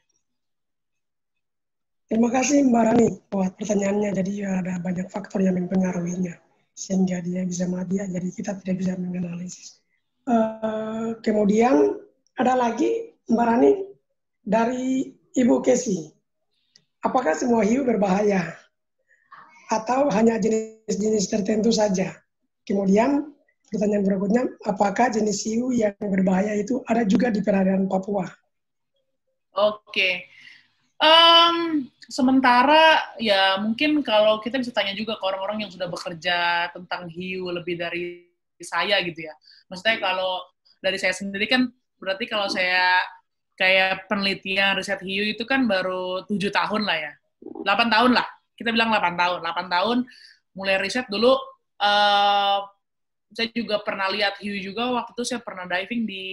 Terima kasih Mbak Rani buat pertanyaannya. Jadi ada banyak faktor yang mempengaruhinya sehingga dia bisa mati, jadi kita tidak bisa menganalisis. Kemudian ada lagi Mbak Rani dari Ibu Kesi. Apakah semua hiu berbahaya atau hanya jenis-jenis tertentu saja? Kemudian pertanyaan berikutnya, apakah jenis hiu yang berbahaya itu ada juga di perairan Papua? Oke. Sementara ya mungkin kalau kita bisa tanya juga ke orang-orang yang sudah bekerja tentang hiu lebih dari saya gitu ya. Maksudnya kalau dari saya sendiri kan berarti kalau saya kayak penelitian riset hiu itu kan baru 7 tahun lah ya. 8 tahun lah. Kita bilang 8 tahun. 8 tahun mulai riset dulu. Saya juga pernah lihat hiu juga. Waktu itu saya pernah diving di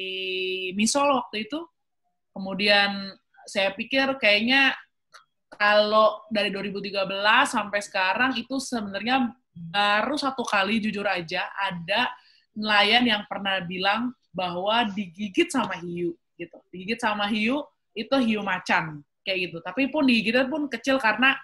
Misol waktu itu. Kemudian saya pikir kayaknya kalau dari 2013 sampai sekarang itu sebenarnya baru 1 kali jujur aja ada nelayan yang pernah bilang bahwa digigit sama hiu gitu. Digigit sama hiu itu hiu macan kayak gitu. Tapi pun digigitnya pun kecil karena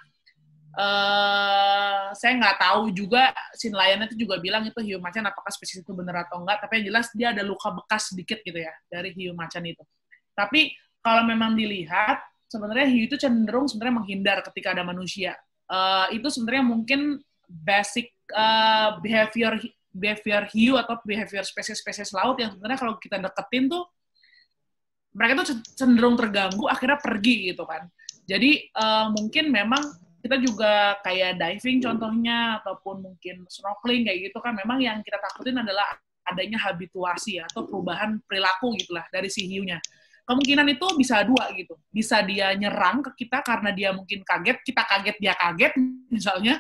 saya nggak tahu juga, si nelayannya itu juga bilang itu hiu macan apakah spesies itu benar atau enggak, tapi yang jelas dia ada luka bekas sedikit gitu ya dari hiu macan itu. Tapi kalau memang dilihat sebenarnya hiu itu cenderung sebenarnya menghindar ketika ada manusia. Itu sebenarnya mungkin basic behavior hiu atau behavior spesies-spesies laut yang sebenarnya kalau kita deketin tuh mereka tuh cenderung terganggu, akhirnya pergi gitu kan. Jadi mungkin memang kita juga kayak diving contohnya, ataupun mungkin snorkeling kayak gitu kan, memang yang kita takutin adalah adanya habituasi atau perubahan perilaku gitulah dari si hiunya. Kemungkinan itu bisa dua gitu. Bisa dia nyerang ke kita karena dia mungkin kaget, kita kaget, dia kaget misalnya.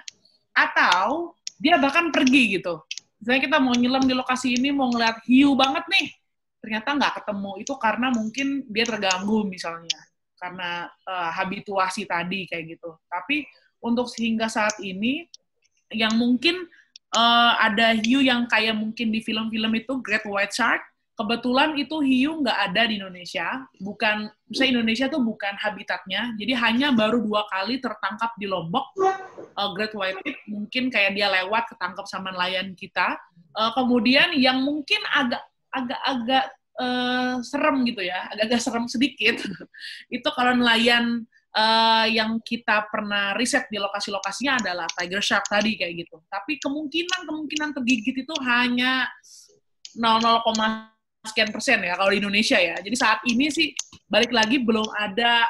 Atau dia bahkan pergi gitu. Misalnya kita mau nyelam di lokasi ini, mau ngeliat hiu banget nih. Ternyata nggak ketemu. Itu karena mungkin dia terganggu misalnya. Karena habituasi tadi kayak gitu. Tapi untuk sehingga saat ini, yang mungkin ada hiu yang kayak mungkin di film-film itu, Great White Shark, kebetulan itu hiu nggak ada di Indonesia, misalnya Indonesia tuh bukan habitatnya, jadi hanya baru 2 kali tertangkap di Lombok, Great White Tip, mungkin kayak dia lewat ketangkap sama nelayan kita, kemudian yang mungkin agak serem gitu ya, agak-agak serem sedikit, itu kalau nelayan yang kita pernah riset di lokasi-lokasinya adalah tiger shark tadi kayak gitu, tapi kemungkinan tergigit itu hanya 0,0 sekian persen ya kalau di Indonesia ya. Jadi saat ini sih balik lagi belum ada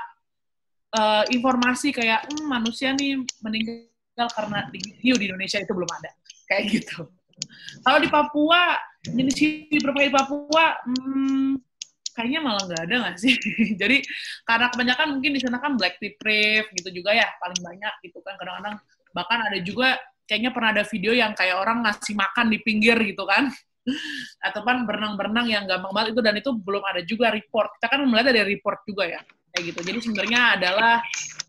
informasi kayak manusia nih meninggal karena hiu di Indonesia, itu belum ada kayak gitu. Kalau di Papua, jenis hiu berbahaya di Papua kayaknya malah nggak ada nggak sih? Jadi karena kebanyakan mungkin di sana kan black tip reef gitu juga ya paling banyak gitu kan, kadang-kadang bahkan ada juga kayaknya pernah ada video yang kayak orang ngasih makan di pinggir gitu kan. Atau kan berenang-berenang yang gampang banget itu, dan itu belum ada juga report. Kita kan melihat dari report juga ya, kayak gitu. Jadi sebenarnya adalah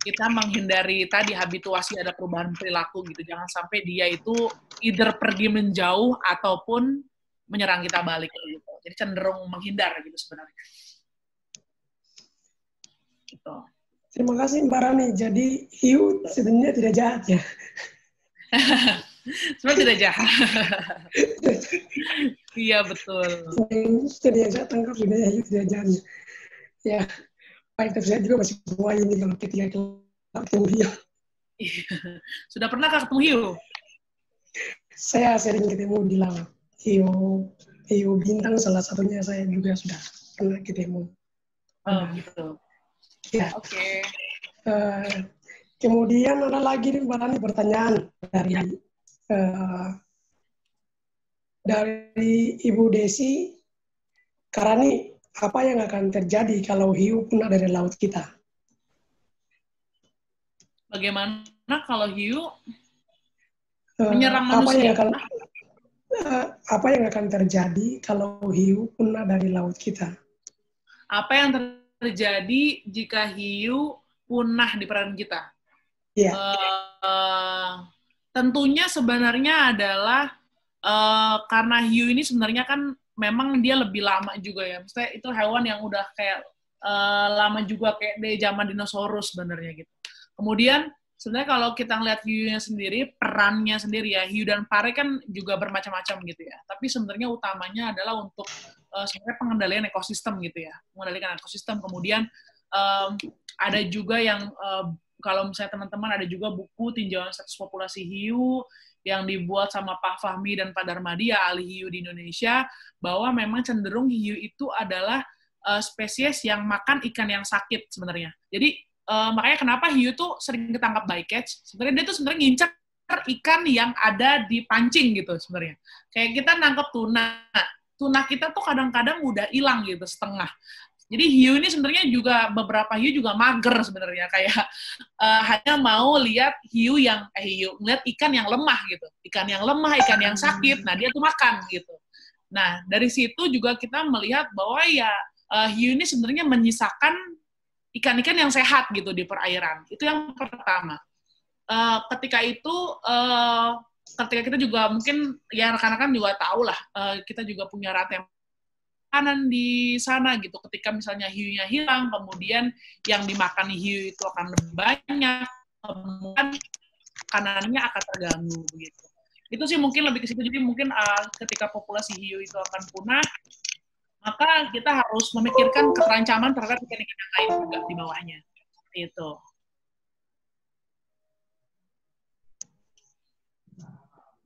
kita menghindari tadi habituasi, ada perubahan perilaku gitu. Jangan sampai dia itu either pergi menjauh ataupun menyerang kita balik gitu. Jadi cenderung menghindar gitu sebenarnya. Gitu. Terima kasih Mbak Rani. Jadi hiu sebenarnya tidak jahat ya. Sebenarnya tidak jahat. Iya, betul. Tidak jahat, tangkap sebenarnya hiu tidak jahat. Ya, baik, tapi saya juga masih buah ini kalau ketika ketemu hiu. Sudah pernah ketemu hiu? Saya sering ketemu di laut. Hiu bintang salah satunya saya juga sudah pernah ketemu. Oh, gitu. Ya. Oke. Kemudian ada lagi nih Mbak Rani pertanyaan dari Ibu Desi Karani, apa yang akan terjadi kalau hiu punah dari laut kita? Bagaimana kalau hiu menyerang manusia? Apa yang akan terjadi kalau hiu punah dari laut kita? Apa yang terjadi jika hiu punah di perairan kita? Iya. Tentunya sebenarnya adalah karena hiu ini sebenarnya kan memang dia lebih lama juga ya. Maksudnya itu hewan yang udah kayak lama juga kayak dari zaman dinosaurus sebenarnya gitu. Kemudian sebenarnya kalau kita ngeliat hiunya sendiri, perannya sendiri ya, hiu dan pare kan juga bermacam-macam gitu ya. Tapi sebenarnya utamanya adalah untuk sebenarnya pengendalian ekosistem gitu ya. Mengendalikan ekosistem. Kemudian ada juga yang kalau misalnya teman-teman ada juga buku tinjauan status populasi hiu yang dibuat sama Pak Fahmi dan Pak Darmadi, ahli hiu di Indonesia, bahwa memang cenderung hiu itu adalah spesies yang makan ikan yang sakit sebenarnya. Jadi makanya kenapa hiu tuh sering ketangkap bycatch, sebenarnya dia tuh sebenarnya ngincer ikan yang ada di pancing gitu sebenarnya. Kayak kita nangkep tuna kita tuh kadang-kadang udah hilang gitu setengah. Jadi hiu ini sebenarnya juga beberapa hiu juga mager sebenarnya, kayak hanya mau lihat ngeliat ikan yang lemah gitu, ikan yang sakit, nah dia tuh makan gitu. Nah dari situ juga kita melihat bahwa ya hiu ini sebenarnya menyisakan ikan-ikan yang sehat gitu di perairan. Itu yang pertama. Ketika kita juga mungkin ya rekan-rekan juga tahu lah, kita juga punya rantai makanan di sana gitu. Ketika misalnya hiunya hilang, kemudian yang dimakan hiu itu akan lebih banyak, kemudian makanannya akan terganggu begitu. Itu sih mungkin lebih ke situ. Jadi mungkin ketika populasi hiu itu akan punah, maka kita harus memikirkan kerancaman terhadap ikan-ikan yang lain juga di bawahnya. Itu.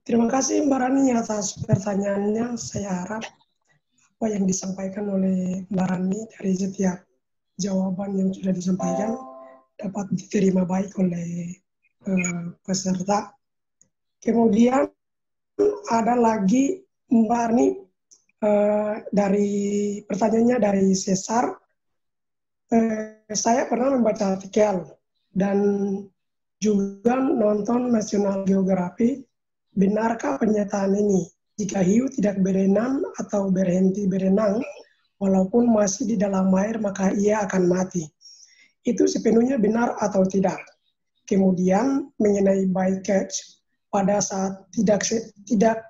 Terima kasih Mbak Rani atas pertanyaannya. Saya harap apa yang disampaikan oleh Mbak Rani dari setiap jawaban yang sudah disampaikan dapat diterima baik oleh peserta. Kemudian ada lagi Mbak Rani dari pertanyaannya dari Cesar. Saya pernah membaca artikel dan juga nonton National Geographic. Benarkah pernyataan ini? Jika hiu tidak berenang atau berhenti berenang, walaupun masih di dalam air, maka ia akan mati. Itu sepenuhnya benar atau tidak? Kemudian mengenai bycatch, pada saat tidak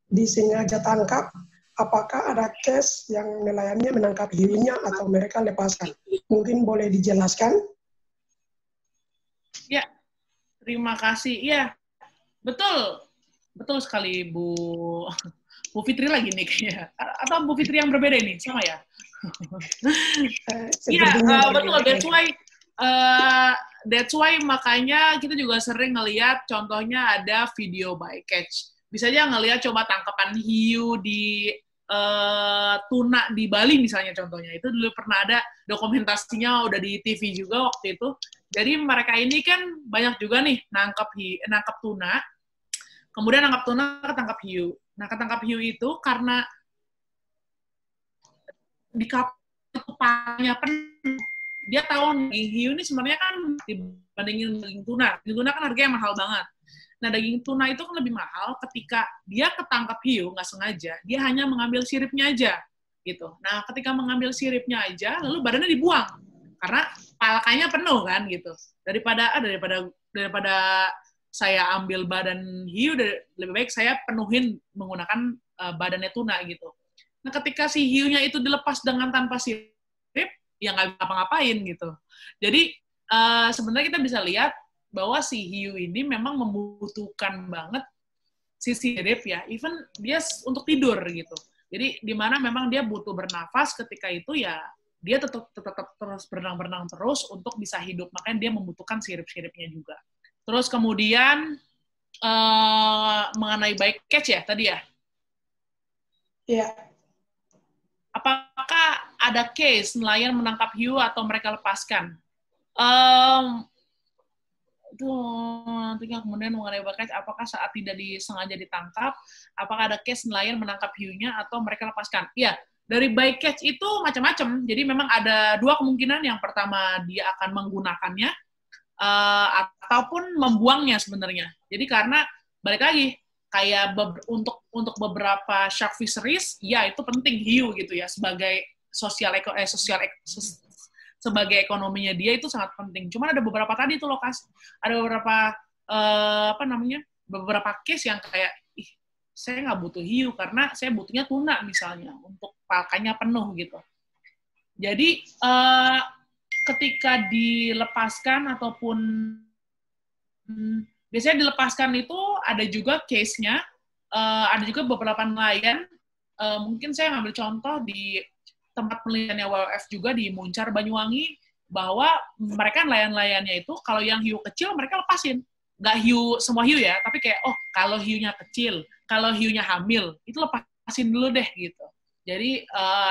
disengaja tangkap, apakah ada case yang nelayannya menangkap hiunya atau mereka lepaskan? Mungkin boleh dijelaskan? Ya, terima kasih. Ya, betul. Betul sekali, Bu Fitri lagi nih kayaknya. Atau Bu Fitri yang berbeda ini? Sama ya? Iya, betul. That's why makanya kita juga sering ngelihat contohnya ada video bycatch. Bisa aja ngelihat coba tangkapan hiu di tuna di Bali misalnya contohnya. Itu dulu pernah ada dokumentasinya udah di TV juga waktu itu. Jadi mereka ini kan banyak juga nih nangkap tuna. Kemudian nangkap tuna, ketangkap hiu. Nah, ketangkap hiu itu karena di kapal kepalanya penuh. Dia tahu nih, hiu ini sebenarnya kan dibandingin daging tuna. Daging tuna kan harganya mahal banget. Nah, daging tuna itu kan lebih mahal ketika dia ketangkap hiu, nggak sengaja, dia hanya mengambil siripnya aja. Gitu. Nah, ketika mengambil siripnya aja, lalu badannya dibuang. Karena palkanya penuh kan, gitu. Daripada saya ambil badan hiu, lebih baik saya penuhin menggunakan badannya tuna gitu. Nah, ketika si hiunya itu dilepas dengan tanpa sirip, ya nggak bisa ngapa-ngapain gitu. Jadi sebenarnya kita bisa lihat bahwa si hiu ini memang membutuhkan banget si sirip ya, even dia untuk tidur gitu. Jadi di mana memang dia butuh bernafas ketika itu ya dia tetap terus berenang terus untuk bisa hidup. Makanya dia membutuhkan sirip-siripnya juga. Terus kemudian mengenai bycatch ya tadi ya? Iya. Apakah ada case nelayan menangkap hiu atau mereka lepaskan? Kemudian mengenai bycatch, apakah saat tidak disengaja ditangkap, apakah ada case nelayan menangkap hiunya atau mereka lepaskan? Iya, dari bycatch itu macam-macam. Jadi memang ada dua kemungkinan. Yang pertama dia akan menggunakannya, ataupun membuangnya sebenarnya. Jadi karena balik lagi kayak untuk beberapa shark fisheries ya itu penting hiu gitu ya sebagai sebagai ekonominya dia itu sangat penting. Cuman ada beberapa tadi itu lokasi ada beberapa beberapa case yang kayak saya nggak butuh hiu karena saya butuhnya tuna misalnya untuk palkanya penuh gitu. Jadi ketika dilepaskan ataupun biasanya dilepaskan itu ada juga case-nya, ada juga beberapa nelayan, mungkin saya ngambil contoh di tempat penelitiannya WWF juga di Muncar, Banyuwangi, bahwa mereka nelayan-nelayannya itu kalau yang hiu kecil mereka lepasin. Nggak hiu, semua hiu ya, tapi kayak, kalau hiunya kecil, kalau hiunya hamil, itu lepasin dulu deh gitu. Jadi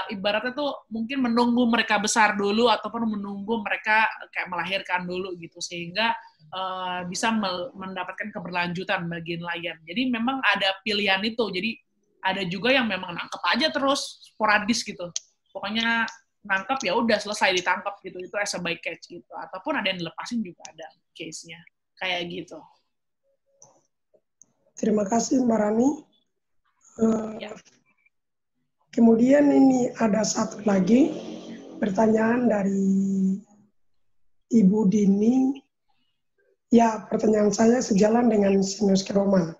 ibaratnya tuh mungkin menunggu mereka besar dulu ataupun menunggu mereka kayak melahirkan dulu gitu sehingga bisa mendapatkan keberlanjutan bagi nelayan. Jadi memang ada pilihan itu. Jadi ada juga yang memang nangkep aja terus sporadis gitu. Pokoknya nangkep ya udah selesai ditangkap gitu. Itu as a bycatch gitu. Ataupun ada yang dilepasin juga ada case-nya. Kayak gitu. Terima kasih Mbak Rani. Ya. Kemudian ini ada satu lagi pertanyaan dari Ibu Dini. Ya, pertanyaan saya sejalan dengan Sinosky Roman.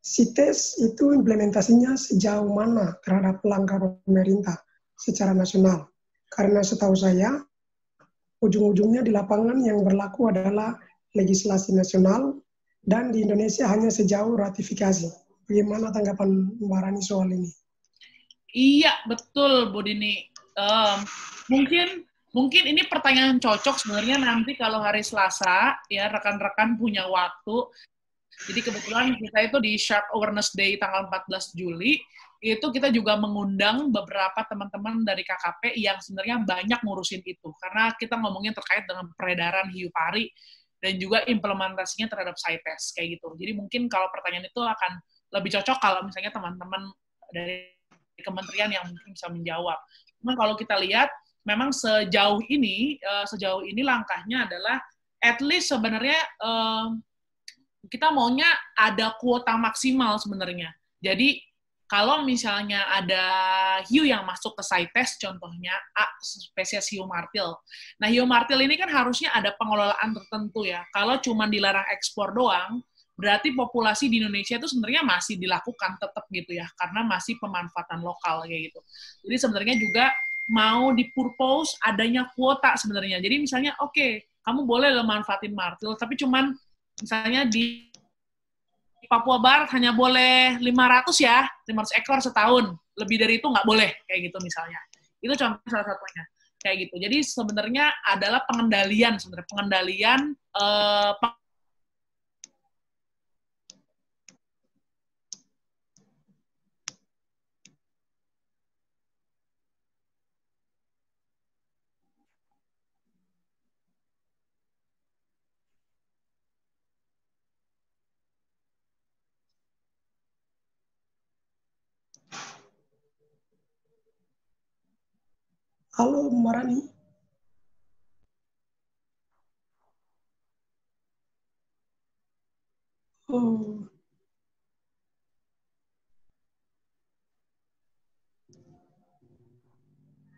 CITES itu implementasinya sejauh mana terhadap langkah pemerintah secara nasional? Karena setahu saya, ujung-ujungnya di lapangan yang berlaku adalah legislasi nasional dan di Indonesia hanya sejauh ratifikasi. Bagaimana tanggapan Mbak Rani soal ini? Iya, betul, Bu Dini. Mungkin ini pertanyaan cocok sebenarnya nanti kalau hari Selasa, ya rekan-rekan punya waktu. Jadi kebetulan kita itu di Shark Awareness Day tanggal 14 Juli, itu kita juga mengundang beberapa teman-teman dari KKP yang sebenarnya banyak ngurusin itu. Karena kita ngomongin terkait dengan peredaran hiu pari dan juga implementasinya terhadap CITES, kayak gitu. Jadi mungkin kalau pertanyaan itu akan lebih cocok kalau misalnya teman-teman dari kementerian yang mungkin bisa menjawab. Cuman kalau kita lihat, memang sejauh ini langkahnya adalah at least sebenarnya kita maunya ada kuota maksimal sebenarnya. Jadi kalau misalnya ada hiu yang masuk ke CITES, contohnya spesies hiu martil. Nah, hiu martil ini kan harusnya ada pengelolaan tertentu ya. Kalau cuma dilarang ekspor doang, berarti populasi di Indonesia itu sebenarnya masih dilakukan tetap gitu ya, karena masih pemanfaatan lokal kayak gitu. Jadi sebenarnya juga mau dipurpose adanya kuota sebenarnya. Jadi misalnya, oke, kamu boleh lo manfaatin martil, tapi cuman misalnya di Papua Barat hanya boleh 500 ya, 500 ekor setahun. Lebih dari itu nggak boleh, kayak gitu misalnya. Itu contoh salah satunya. Kayak gitu. Jadi sebenarnya adalah pengendalian, sebenarnya. Pengendalian Halo, Marani. Oh,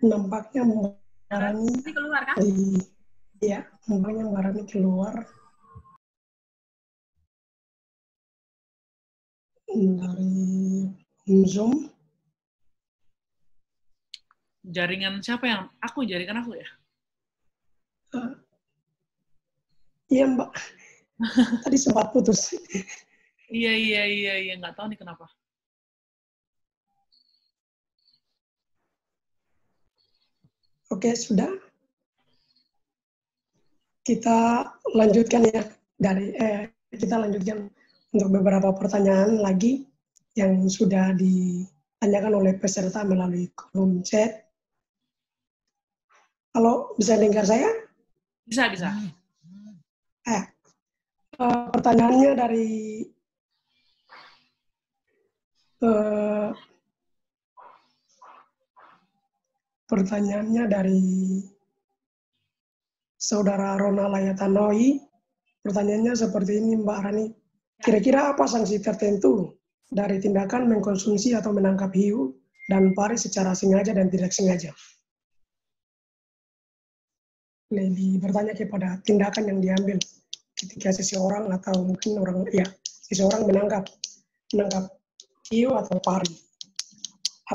nampaknya Marani keluar kan? Iya, nampaknya Marani keluar dari Zoom. jaringan siapa yang? Jaringan aku ya? Iya, Mbak. Tadi sempat putus. Iya. Nggak tahu nih kenapa. Oke, sudah. Kita lanjutkan ya. Kita lanjutkan untuk beberapa pertanyaan lagi yang sudah ditanyakan oleh peserta melalui kolom chat. Halo, bisa dengar saya? Bisa. Pertanyaannya dari Saudara Rona Layatanoi. Pertanyaannya seperti ini, Mbak Rani. Kira-kira apa sanksi tertentu dari tindakan mengkonsumsi atau menangkap hiu dan pari secara sengaja dan tidak sengaja? Lebih bertanya kepada tindakan yang diambil ketika seseorang atau mungkin seseorang menangkap hiu atau pari.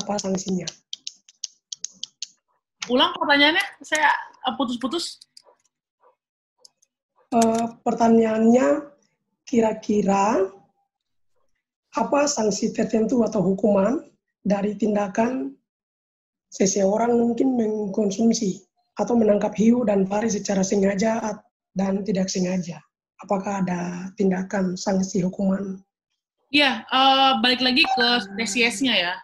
Apa sanksinya? Ulang pertanyaannya, saya putus-putus. Pertanyaannya, kira-kira apa sanksi tertentu atau hukuman dari tindakan seseorang mungkin mengkonsumsi atau menangkap hiu dan pari secara sengaja dan tidak sengaja? Apakah ada tindakan sanksi hukuman? Iya, balik lagi ke spesiesnya ya.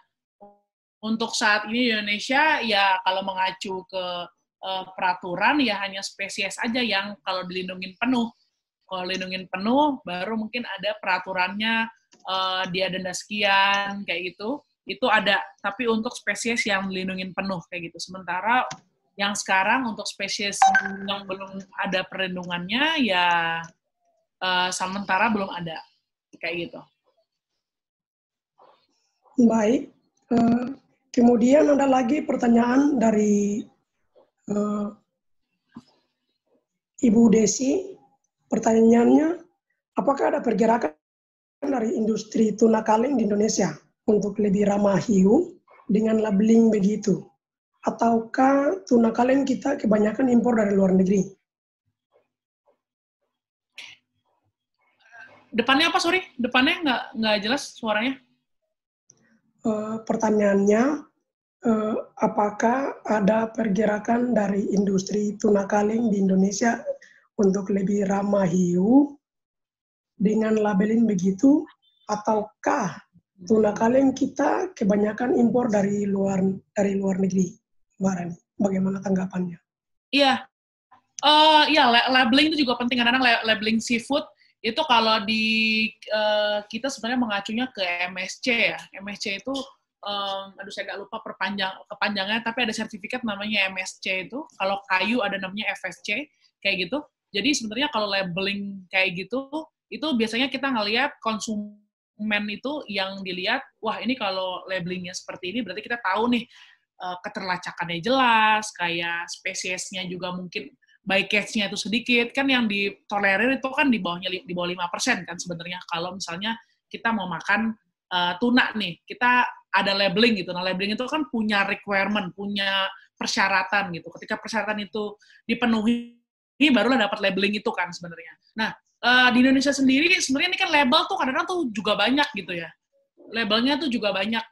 Untuk saat ini di Indonesia, ya kalau mengacu ke peraturan, ya hanya spesies aja yang kalau dilindungin penuh. Kalau dilindungin penuh, baru mungkin ada peraturannya, dia denda sekian, kayak gitu. Itu ada, tapi untuk spesies yang dilindungin penuh, kayak gitu. Sementara yang sekarang untuk spesies yang belum ada perlindungannya, ya sementara belum ada, kayak gitu. Baik. Kemudian ada lagi pertanyaan dari Ibu Desi. Pertanyaannya, apakah ada pergerakan dari industri tuna kaleng di Indonesia untuk lebih ramah hiu dengan labeling begitu? Ataukah tuna kaleng kita kebanyakan impor dari luar negeri? Depannya apa, sorry? Depannya nggak jelas suaranya. Pertanyaannya, apakah ada pergerakan dari industri tuna kaleng di Indonesia untuk lebih ramah hiu dengan labeling begitu, ataukah tuna kaleng kita kebanyakan impor dari luar negeri, Mbak Rani. Bagaimana tanggapannya? Iya, iya, labeling itu juga penting. Kadang-kadang labeling seafood itu kalau di kita sebenarnya mengacunya ke MSC ya. MSC itu, aduh saya nggak lupa kepanjangannya, tapi ada sertifikat namanya MSC itu. Kalau kayu ada namanya FSC, kayak gitu. Jadi sebenarnya kalau labeling kayak gitu, itu biasanya kita ngelihat konsumen itu yang dilihat, wah ini kalau labelingnya seperti ini, berarti kita tahu nih, keterlacakannya jelas, kayak spesiesnya juga mungkin bycatch-nya itu sedikit, kan yang ditolerir itu kan di bawah 5% kan sebenarnya. Kalau misalnya kita mau makan tuna nih, kita ada labeling gitu. Nah, labeling itu kan punya requirement, punya persyaratan gitu. Ketika persyaratan itu dipenuhi, barulah dapat labeling itu kan sebenarnya. Nah, di Indonesia sendiri sebenarnya ini kan label tuh kadang-kadang tuh juga banyak gitu ya. Labelnya tuh juga banyak.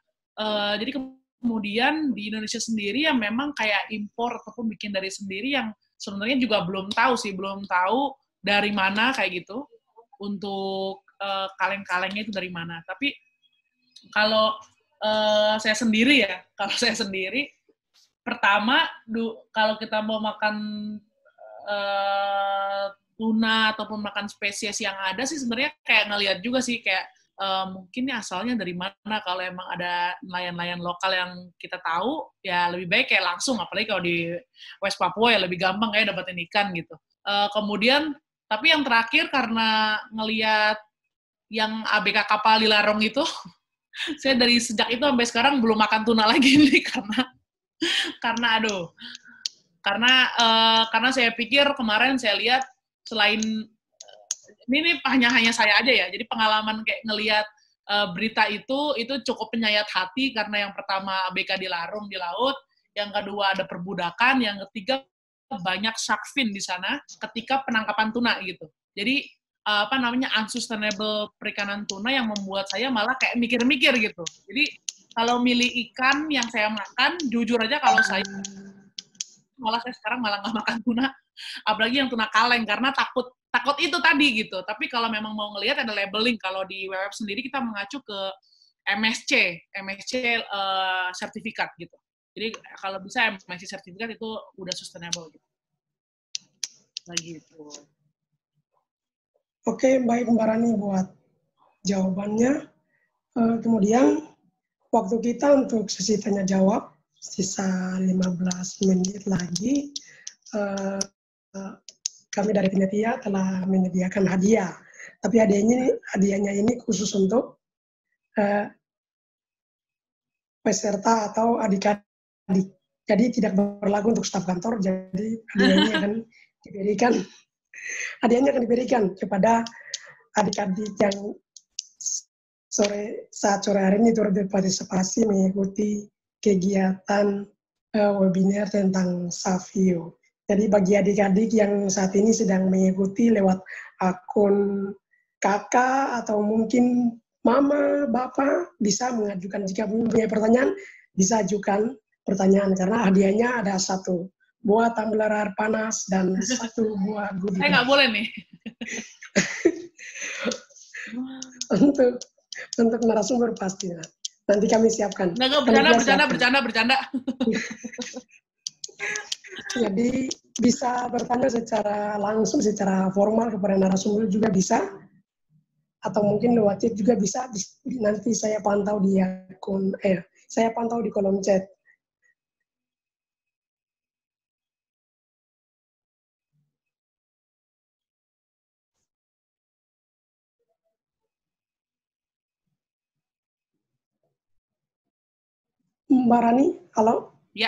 Jadi kemudian di Indonesia sendiri yang memang kayak impor ataupun bikin dari sendiri yang sebenarnya juga belum tahu dari mana kayak gitu untuk kaleng-kalengnya itu dari mana. Tapi kalau saya sendiri pertama kalau kita mau makan tuna ataupun makan spesies yang ada sih sebenarnya kayak ngelihat juga sih kayak mungkin ini asalnya dari mana. Kalau emang ada nelayan-nelayan lokal yang kita tahu, ya lebih baik kayak langsung, apalagi kalau di West Papua ya lebih gampang kayak dapetin ikan gitu. Kemudian, tapi yang terakhir karena ngelihat yang ABK kapal dilarang itu, saya dari sejak itu sampai sekarang belum makan tuna lagi nih karena saya pikir kemarin saya lihat selain ini hanya saya aja ya. Jadi pengalaman kayak ngelihat berita itu cukup penyayat hati karena yang pertama ABK dilarung di laut, yang kedua ada perbudakan, yang ketiga banyak shark fin di sana ketika penangkapan tuna gitu. Jadi unsustainable perikanan tuna yang membuat saya malah kayak mikir-mikir gitu. Jadi kalau milih ikan yang saya makan, jujur aja kalau saya sekarang malah nggak makan tuna, apalagi yang tuna kaleng karena takut itu tadi gitu. Tapi kalau memang mau ngelihat ada labeling, kalau di web sendiri kita mengacu ke MSC sertifikat gitu. Jadi kalau bisa MSC sertifikat itu udah sustainable gitu. Begitu. Oke, baik Mbak Rani buat jawabannya. Kemudian waktu kita untuk sesi tanya jawab sisa 15 menit lagi. Kami dari Panitia telah menyediakan hadiah. Tapi hadiahnya ini khusus untuk peserta atau adik-adik. Jadi tidak berlaku untuk staf kantor. Jadi hadiahnya akan diberikan kepada adik-adik yang saat sore hari ini turut berpartisipasi mengikuti kegiatan webinar tentang SAFIO. Jadi bagi adik-adik yang saat ini sedang mengikuti lewat akun kakak atau mungkin mama, bapak, bisa mengajukan, jika punya pertanyaan, bisa ajukan pertanyaan, karena hadiahnya ada 1 buah tumbler air panas dan 1 buah goodie. Saya nggak boleh nih. untuk narasumber pasti. Nanti kami siapkan. Nggak, bercanda. Jadi bisa bertanya secara langsung, secara formal kepada narasumber juga bisa, atau mungkin lewat chat juga bisa. Nanti saya pantau di akun, saya pantau di kolom chat. Mbak Rani, halo? Ya.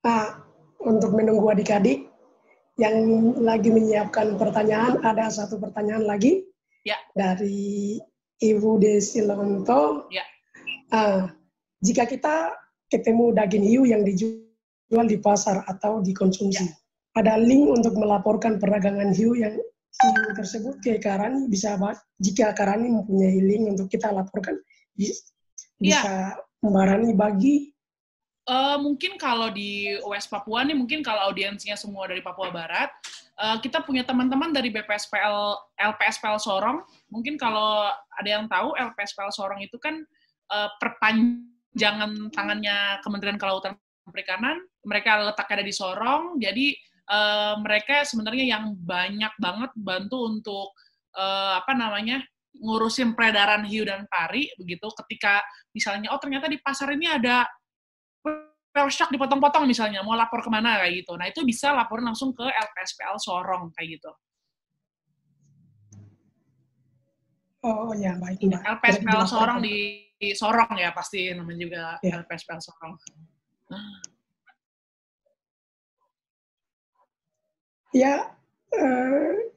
Nah, untuk menunggu adik-adik yang lagi menyiapkan pertanyaan, ada 1 pertanyaan lagi dari Ibu Desi Lonto. Ya. Jika kita ketemu daging hiu yang dijual di pasar atau dikonsumsi, ada link untuk melaporkan perdagangan hiu tersebut ke Karani, bisa jika Karani mempunyai link untuk kita laporkan, bisa Mbak Rani bagi. Mungkin kalau di West Papua nih, mungkin kalau audiensnya semua dari Papua Barat, kita punya teman-teman dari LPSPL Sorong. Mungkin kalau ada yang tahu, LPSPL Sorong itu kan perpanjangan tangannya Kementerian Kelautan dan Perikanan. Mereka letaknya ada di Sorong, jadi mereka sebenarnya yang banyak banget bantu untuk ngurusin peredaran hiu dan pari begitu. Ketika misalnya ternyata di pasar ini ada whale shark dipotong-potong misalnya, mau lapor kemana kayak gitu. Nah itu bisa laporin langsung ke LPSPL Sorong kayak gitu. Oh ya, baik Mbak. LPSPL Sorong di Sorong ya pasti namanya juga ya. LPSPL Sorong. Ya,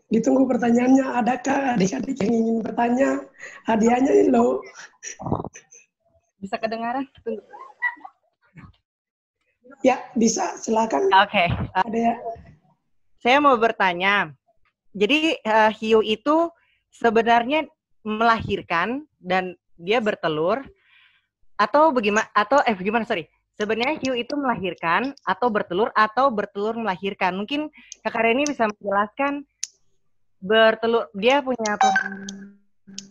ditunggu pertanyaannya. Adakah adik-adik yang ingin bertanya? Hadiahnya ini loh. Bisa kedengaran? Tunggu. Ya, bisa. Silakan. Oke. Ada ya? Saya mau bertanya. Jadi hiu itu sebenarnya melahirkan dan dia bertelur atau bagaimana? Sebenarnya hiu itu melahirkan atau bertelur melahirkan. Mungkin Kak Reni bisa menjelaskan bertelur dia punya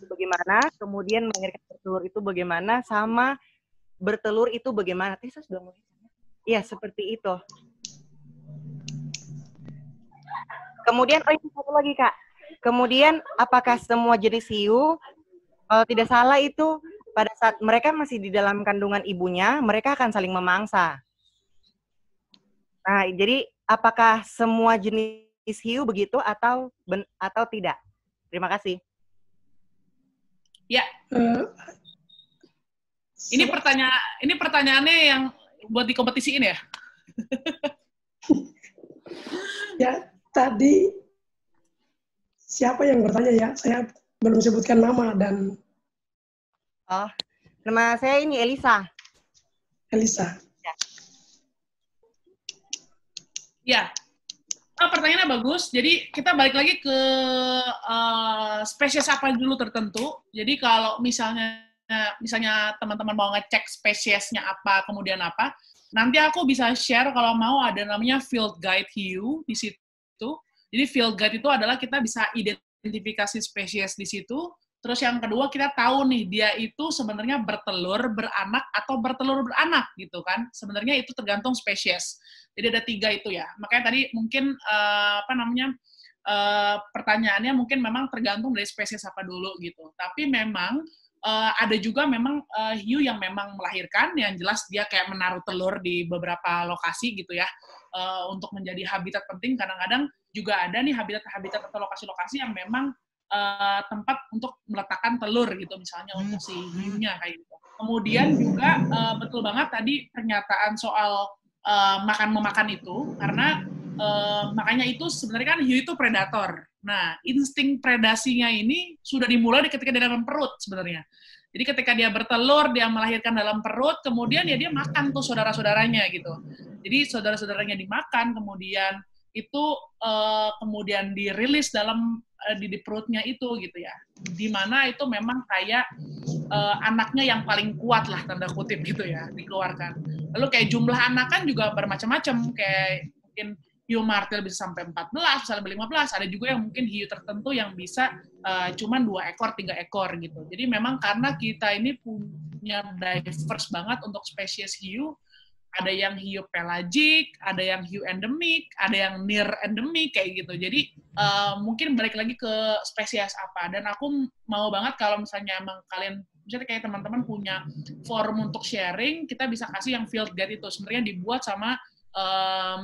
bagaimana, kemudian melahirkan bertelur itu bagaimana, sama bertelur itu bagaimana. Tadi saya sudah mulai. Iya, seperti itu. Kemudian, satu lagi Kak. Kemudian, apakah semua jenis hiu, kalau tidak salah itu, pada saat mereka masih di dalam kandungan ibunya, mereka akan saling memangsa. Nah, jadi apakah semua jenis hiu begitu atau tidak? Terima kasih. Ya. Ini pertanyaannya yang buat dikompetisiin ya? Ya, tadi siapa yang bertanya ya? Saya belum sebutkan nama dan... Oh, nama saya ini Elisa. Elisa. Ya. Pertanyaannya bagus. Jadi kita balik lagi ke spesies apa dulu tertentu. Jadi kalau misalnya teman-teman mau ngecek spesiesnya apa, kemudian apa, nanti aku bisa share kalau mau ada namanya field guide hiu di situ. Jadi field guide itu adalah kita bisa identifikasi spesies di situ. Terus yang kedua kita tahu nih dia itu sebenarnya bertelur, beranak atau bertelur beranak gitu kan. Sebenarnya itu tergantung spesies. Jadi ada 3 itu ya. Makanya tadi mungkin pertanyaannya mungkin memang tergantung dari spesies apa dulu gitu. Tapi memang ada juga memang hiu yang memang melahirkan, yang jelas dia kayak menaruh telur di beberapa lokasi gitu ya, untuk menjadi habitat penting. Kadang-kadang juga ada nih habitat-habitat atau lokasi-lokasi yang memang tempat untuk meletakkan telur gitu, misalnya untuk si hiunya kayak gitu. Kemudian juga betul banget tadi pernyataan soal makan-memakan itu, karena makanya itu sebenarnya kan hiu itu predator. Nah, insting predasinya ini sudah dimulai ketika dia dalam perut sebenarnya. Jadi ketika dia bertelur, dia melahirkan dalam perut, kemudian ya dia makan tuh saudara-saudaranya gitu. Jadi saudara-saudaranya dimakan, kemudian itu kemudian dirilis dalam di perutnya itu gitu ya. Dimana itu memang kayak anaknya yang paling kuat lah tanda kutip gitu ya dikeluarkan. Lalu kayak jumlah anakan juga bermacam-macam, kayak mungkin hiu martil bisa sampai 14, bisa sampai 15, ada juga yang mungkin hiu tertentu yang bisa cuman 2 ekor, 3 ekor gitu. Jadi memang karena kita ini punya diverse banget untuk spesies hiu, ada yang hiu pelagik, ada yang hiu endemik, ada yang near endemik kayak gitu. Jadi mungkin balik lagi ke spesies apa. Dan aku mau banget kalau misalnya emang kalian, misalnya kayak teman-teman punya forum untuk sharing, kita bisa kasih yang field guide itu. Sebenarnya dibuat sama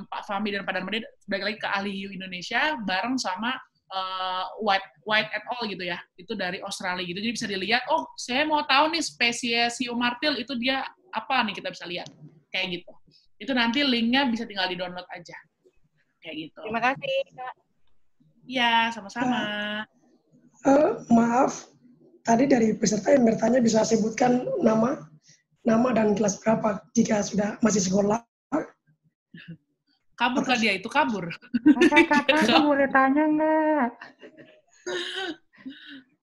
Pak Fahmi dan Pak Darmadi, balik lagi ke ahli hiu Indonesia, bareng sama White et al. Gitu ya. Itu dari Australia gitu. Jadi bisa dilihat, oh saya mau tahu nih spesies hiu martil itu dia apa nih, kita bisa lihat. Kayak gitu. Itu nanti linknya bisa tinggal di-download aja. Kayak gitu. Terima kasih, Kak. Iya, sama-sama. Maaf, tadi dari peserta yang bertanya bisa sebutkan nama dan kelas berapa jika sudah masih sekolah. Kabur kah dia? Itu kabur. Kakak, aku boleh tanya nggak?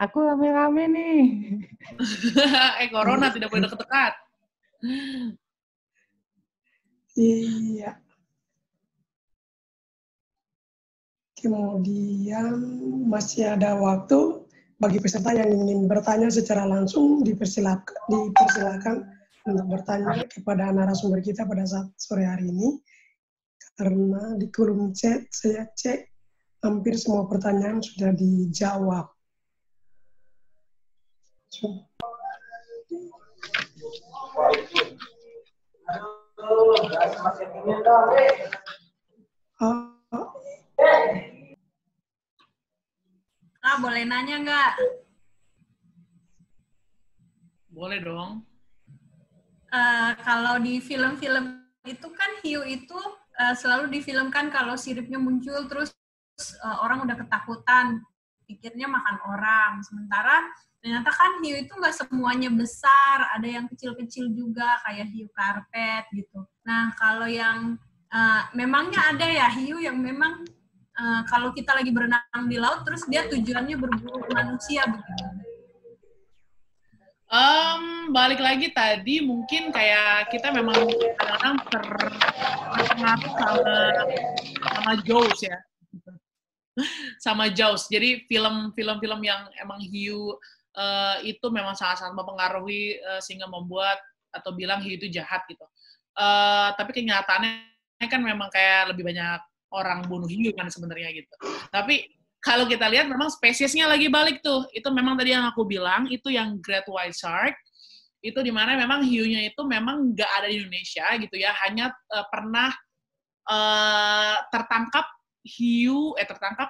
Aku rame-rame nih. Corona tidak boleh dekat-dekat. Iya. Kemudian masih ada waktu bagi peserta yang ingin bertanya secara langsung, dipersilakan untuk bertanya kepada narasumber kita pada saat sore hari ini. Karena di kolom chat saya cek hampir semua pertanyaan sudah dijawab. Kak, boleh nanya nggak? Boleh dong. Kalau di film-film itu kan hiu itu selalu difilmkan kalau siripnya muncul terus orang udah ketakutan, pikirnya makan orang. Sementara ternyata kan hiu itu nggak semuanya besar, ada yang kecil-kecil juga kayak hiu karpet gitu. Nah kalau yang memangnya ada ya hiu yang memang kalau kita lagi berenang di laut terus dia tujuannya berburu manusia begitu. Balik lagi tadi mungkin kayak kita memang kadang-kadang terpengaruh sama Jaws ya. Sama Jaws. Jadi film-film yang emang hiu itu memang sangat-sangat mempengaruhi sehingga membuat atau bilang hiu itu jahat gitu. Tapi kenyataannya kan memang kayak lebih banyak orang bunuh hiu kan sebenarnya gitu. Tapi kalau kita lihat memang spesiesnya lagi balik tuh. Itu memang tadi yang aku bilang, itu yang Great White Shark. Itu dimana memang hiunya itu memang nggak ada di Indonesia gitu ya. Hanya pernah tertangkap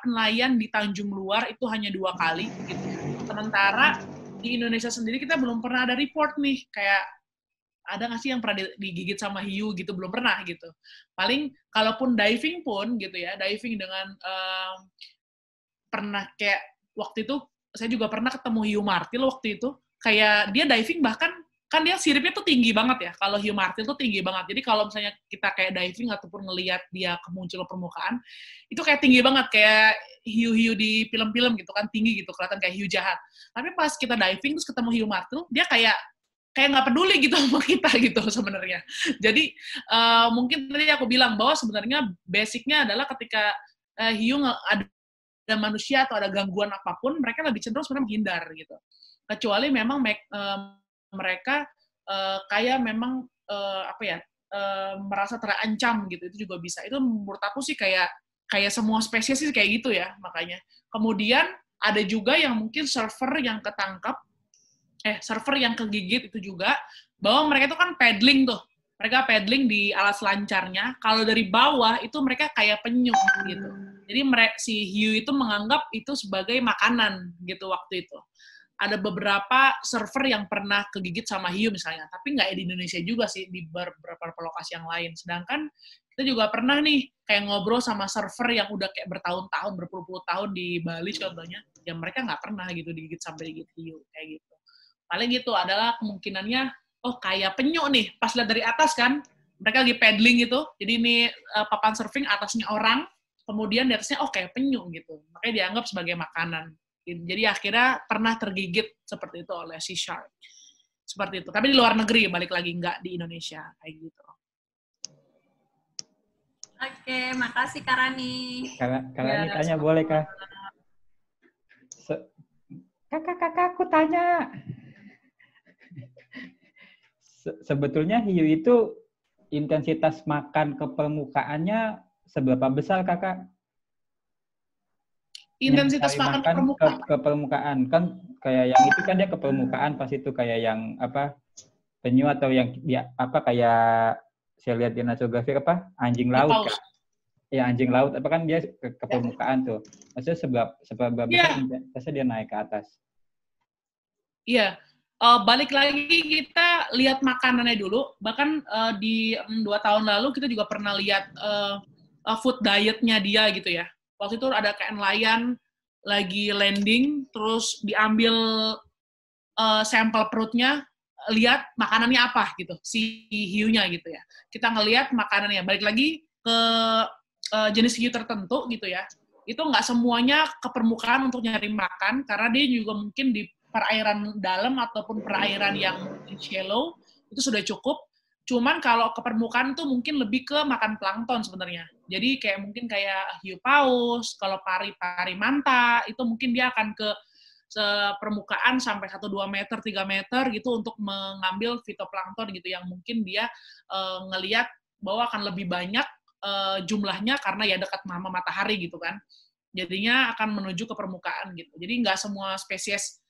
nelayan di Tanjung Luar itu hanya 2 kali gitu. Sementara di Indonesia sendiri kita belum pernah ada report nih. Kayak ada nggak sih yang pernah digigit sama hiu gitu? Belum pernah gitu. Paling kalaupun diving pun gitu ya. Diving dengan pernah kayak waktu itu saya juga pernah ketemu hiu martil waktu itu kayak dia diving bahkan kan dia siripnya tuh tinggi banget ya kalau hiu martil tuh tinggi banget jadi kalau misalnya kita kayak diving ataupun ngelihat dia muncul ke permukaan itu kayak tinggi banget kayak hiu-hiu di film-film gitu kan tinggi gitu kelihatan kayak hiu jahat tapi pas kita diving terus ketemu hiu martil dia kayak nggak peduli gitu sama kita gitu sebenarnya jadi mungkin tadi aku bilang bahwa sebenarnya basicnya adalah ketika hiu ada manusia atau ada gangguan apapun, mereka lebih cenderung sebenarnya menghindar gitu. Kecuali memang mereka kayak memang merasa terancam gitu, itu juga bisa. Itu menurut aku sih kayak semua spesies sih kayak gitu ya, makanya. Kemudian ada juga yang mungkin surfer yang kegigit itu juga, bahwa mereka itu kan paddling tuh. Mereka paddling di alat selancarnya, kalau dari bawah itu mereka kayak penyu gitu. Jadi si hiu itu menganggap itu sebagai makanan gitu waktu itu. Ada beberapa surfer yang pernah kegigit sama hiu misalnya, tapi nggak di Indonesia juga sih, di beberapa lokasi yang lain. Sedangkan kita juga pernah nih kayak ngobrol sama surfer yang udah kayak bertahun-tahun, berpuluh-puluh tahun di Bali contohnya, yang mereka nggak pernah gitu digigit sampai digigit hiu kayak gitu. Paling gitu adalah kemungkinannya oh kayak penyu nih, pas lihat dari atas kan, mereka lagi paddling gitu, jadi ini papan surfing atasnya orang, kemudian di atasnya oh kayak penyu gitu, makanya dianggap sebagai makanan. Jadi akhirnya pernah tergigit seperti itu oleh sea shark. Seperti itu, tapi di luar negeri, balik lagi, nggak di Indonesia, kayak gitu. Oke, makasih Kak Rani. Kak Rani tanya boleh Kak? Kakak, aku tanya. Sebetulnya hiu itu intensitas makan ke permukaannya seberapa besar Kakak? Intensitas makan ke permukaan kan kayak yang itu kan dia ke permukaan pas itu kayak yang apa penyu atau yang dia apa kayak saya lihat di National Geographic apa anjing laut kan? Ya anjing laut apa kan dia ke permukaan tuh maksudnya seberapa besar intensitasnya dia naik ke atas? Iya. Balik lagi kita lihat makanannya dulu. Bahkan di 2 tahun lalu kita juga pernah lihat food diet-nya dia gitu ya. Waktu itu ada kayak nelayan lagi landing, terus diambil sampel perutnya, lihat makanannya apa gitu, si hiunya gitu ya. Kita ngelihat makanannya. Balik lagi ke jenis hiu tertentu gitu ya. Itu nggak semuanya ke permukaan untuk nyari makan, karena dia juga mungkin di perairan dalam ataupun perairan yang shallow itu sudah cukup Cuman kalau ke permukaan tuh mungkin lebih ke makan plankton sebenarnya. Jadi mungkin kayak hiu paus, kalau pari-pari manta, itu mungkin dia akan ke permukaan sampai 1-2 meter, 3 meter gitu untuk mengambil fitoplankton gitu yang mungkin dia ngelihat bahwa akan lebih banyak jumlahnya karena ya dekat matahari gitu kan. Jadinya akan menuju ke permukaan gitu. Jadi nggak semua spesies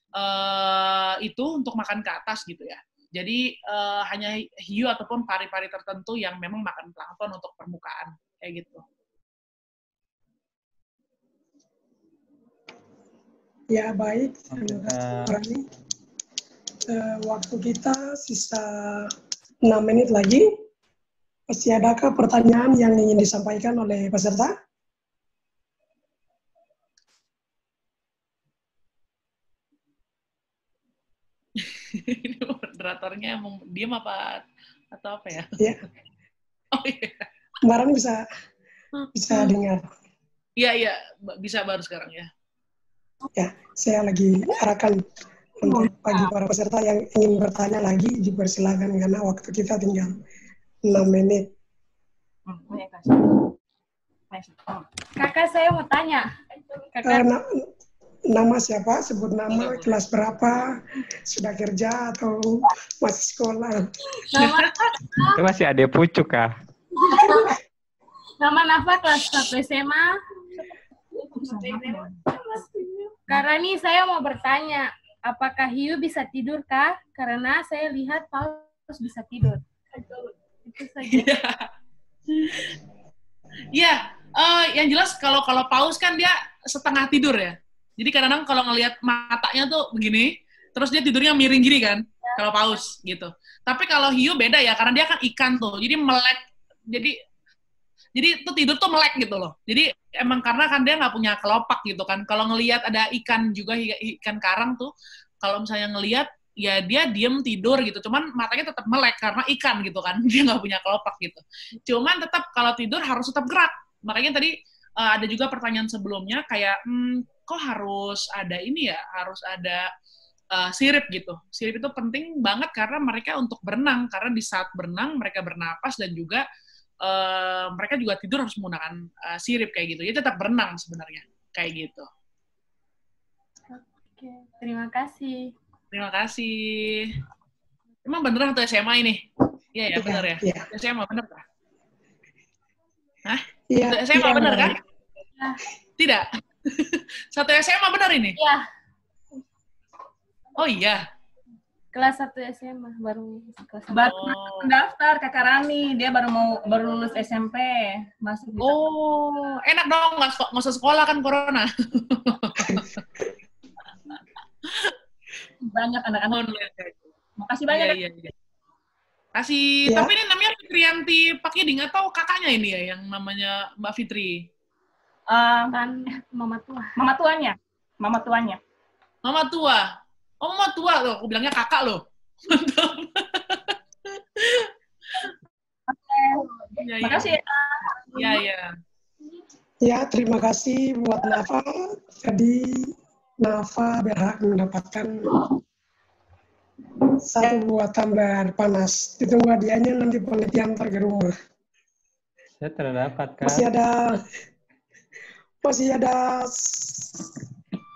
itu untuk makan ke atas gitu ya. Jadi hanya hiu ataupun pari-pari tertentu yang memang makan plankton untuk permukaan, kayak gitu. Ya baik, terima kasih Rani. Waktu kita sisa 6 menit lagi. Masih adakah pertanyaan yang ingin disampaikan oleh peserta? Ini moderatornya diam apa atau apa ya? Iya. Oh iya. Kemarin bisa dengar. Iya, bisa baru sekarang ya. Ya, saya lagi arahkan untuk bagi para peserta yang ingin bertanya lagi, dipersilakan karena waktu kita tinggal 6 menit. Kakak, saya mau tanya. Nama siapa? Sebut nama, kelas berapa, sudah kerja atau masih sekolah? Itu masih ada pucuk kah? Nama Nafa kelas 1 SMA. Karena nih saya mau bertanya, apakah hiu bisa tidur kah? Karena saya lihat paus bisa tidur. Itu saja. Iya, yang jelas kalau paus kan dia setengah tidur ya. Jadi kadang-kadang kalau ngelihat matanya tuh begini, terus dia tidurnya miring gini kan, kalau paus gitu. Tapi kalau hiu beda ya, karena dia kan ikan tuh, jadi melek. Jadi tuh tidur tuh melek gitu loh. Jadi emang karena kan dia nggak punya kelopak gitu kan. Kalau ngelihat ada ikan juga, ikan karang tuh, kalau misalnya ngelihat, ya dia diem tidur gitu. Cuman matanya tetap melek karena ikan gitu kan. Dia nggak punya kelopak gitu. Cuman tetap kalau tidur harus tetap gerak. Makanya tadi ada juga pertanyaan sebelumnya kayak, kok harus ada ini ya, harus ada sirip gitu. Sirip itu penting banget karena mereka untuk berenang. Karena di saat berenang mereka bernapas dan juga mereka juga tidur harus menggunakan sirip kayak gitu. Jadi tetap berenang sebenarnya kayak gitu. Oke, terima kasih. Terima kasih. Emang beneran satu SMA ini? Iya ya, bener ya? Iya. SMA bener kah? Hah? Iya. Satu SMA Iya, bener kan? Ya. Tidak. Satu SMA bener ini? Iya, Oh iya. kelas 1 SMA baru kelas 1. Baru mendaftar Kakak Rani, dia baru lulus SMP, masuk di Oh, enak dong, nggak usah sekolah kan corona. banyak anak-anak. Makasih banyak. Iya. Kasih, Ya. tapi ini namanya Fitrianti Pakiding atau kakaknya ini ya, yang namanya Mbak Fitri? Kan mama tua. Mama tuanya. Mama tua. Oh, mama tua loh, aku bilangnya kakak loh. Mantap. Makasih. Iya. Ya, terima kasih buat Nafa. Jadi Nafa berhak mendapatkan satu buah tumbler panas. Ditunggu hadiahnya nanti penelitian ke rumah. Saya terdapat kah? Masih ada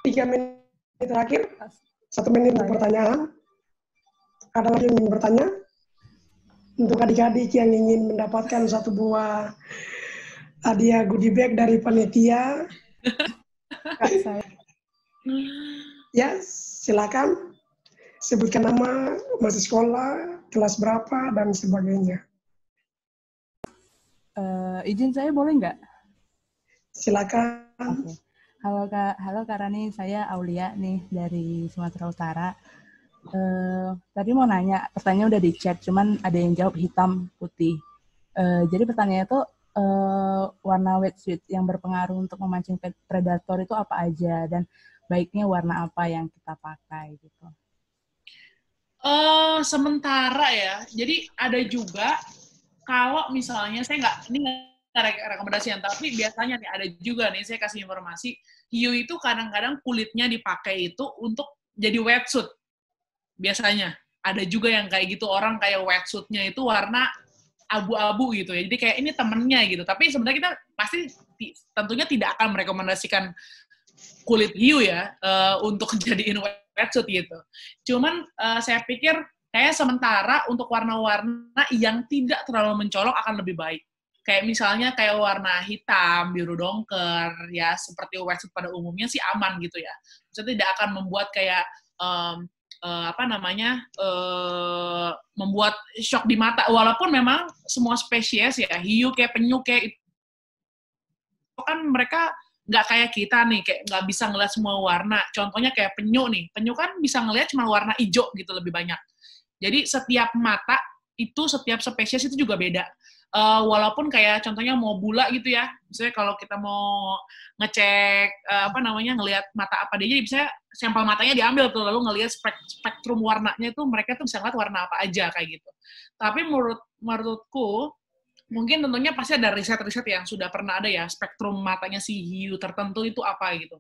3 menit terakhir. 1 menit untuk pertanyaan. Ada lagi yang ingin bertanya? Untuk adik-adik yang ingin mendapatkan satu buah hadiah goodie bag dari panitia. Ya, silakan. Sebutkan nama, masih sekolah, kelas berapa, dan sebagainya. Izin saya boleh nggak? Silakan. Oke. Halo Kak Rani, saya Aulia nih dari Sumatera Utara. Tadi mau nanya, pertanyaan udah di chat, cuman ada yang jawab hitam putih. Jadi pertanyaannya itu warna wetsuit yang berpengaruh untuk memancing predator itu apa aja, dan baiknya warna apa yang kita pakai gitu. Sementara ya, jadi ada juga kalau misalnya saya nggak rekomendasian, tapi biasanya nih ada juga nih saya kasih informasi, hiu itu kadang-kadang kulitnya dipakai itu untuk jadi wetsuit biasanya. ada juga yang kayak gitu, orang kayak wetsuit-nya itu warna abu-abu gitu ya. Jadi kayak ini temennya gitu. Tapi sebenarnya kita pasti tentunya tidak akan merekomendasikan kulit hiu ya untuk jadiin wetsuit gitu. Cuman saya pikir kayak sementara untuk warna-warna yang tidak terlalu mencolok akan lebih baik. Kayak misalnya kayak warna hitam, biru dongker, ya seperti wetsuit pada umumnya sih aman gitu ya. Maksudnya tidak akan membuat kayak membuat shock di mata. Walaupun memang semua spesies ya, hiu kayak penyu kayak itu kan mereka nggak kayak kita nih, kayak nggak bisa ngeliat semua warna. Contohnya kayak penyu nih, penyu kan bisa ngeliat cuma warna hijau gitu lebih banyak. Jadi setiap mata itu, setiap spesies itu juga beda. Walaupun kayak contohnya mau bula gitu ya, misalnya kalau kita mau ngecek ngelihat mata apa dia, jadi bisa sampel matanya diambil tuh, lalu ngelihat spektrum warnanya itu mereka tuh bisa ngeliat warna apa aja kayak gitu. Tapi menurutku mungkin tentunya pasti ada riset-riset yang sudah pernah ada ya, spektrum matanya si hiu tertentu itu apa gitu.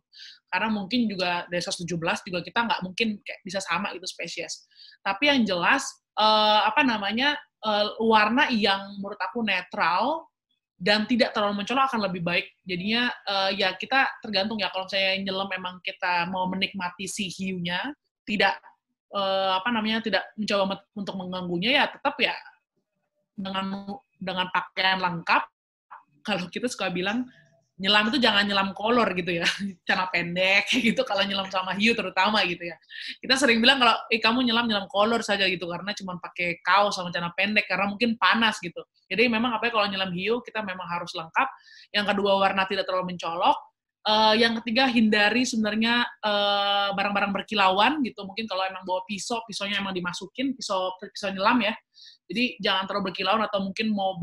Karena mungkin juga dari 117 juga kita nggak mungkin kayak bisa sama itu spesies. Tapi yang jelas warna yang menurut aku netral dan tidak terlalu mencolok akan lebih baik. Jadinya ya kita tergantung ya, kalau saya nyelam memang kita mau menikmati si hiunya, tidak tidak mencoba untuk mengganggunya, ya tetap ya dengan pakaian lengkap. Kalau kita suka bilang nyelam itu jangan nyelam kolor gitu ya, celana pendek gitu kalau nyelam sama hiu terutama gitu ya. Kita sering bilang kalau kamu nyelam kolor saja gitu, karena cuma pakai kaos sama celana pendek karena mungkin panas gitu. Jadi memang kalau nyelam hiu kita memang harus lengkap. Yang kedua, warna tidak terlalu mencolok. Yang ketiga, hindari sebenarnya barang-barang berkilauan gitu. Mungkin kalau emang bawa pisaunya emang dimasukin, pisau nyelam ya. Jadi jangan terlalu berkilauan, atau mungkin mau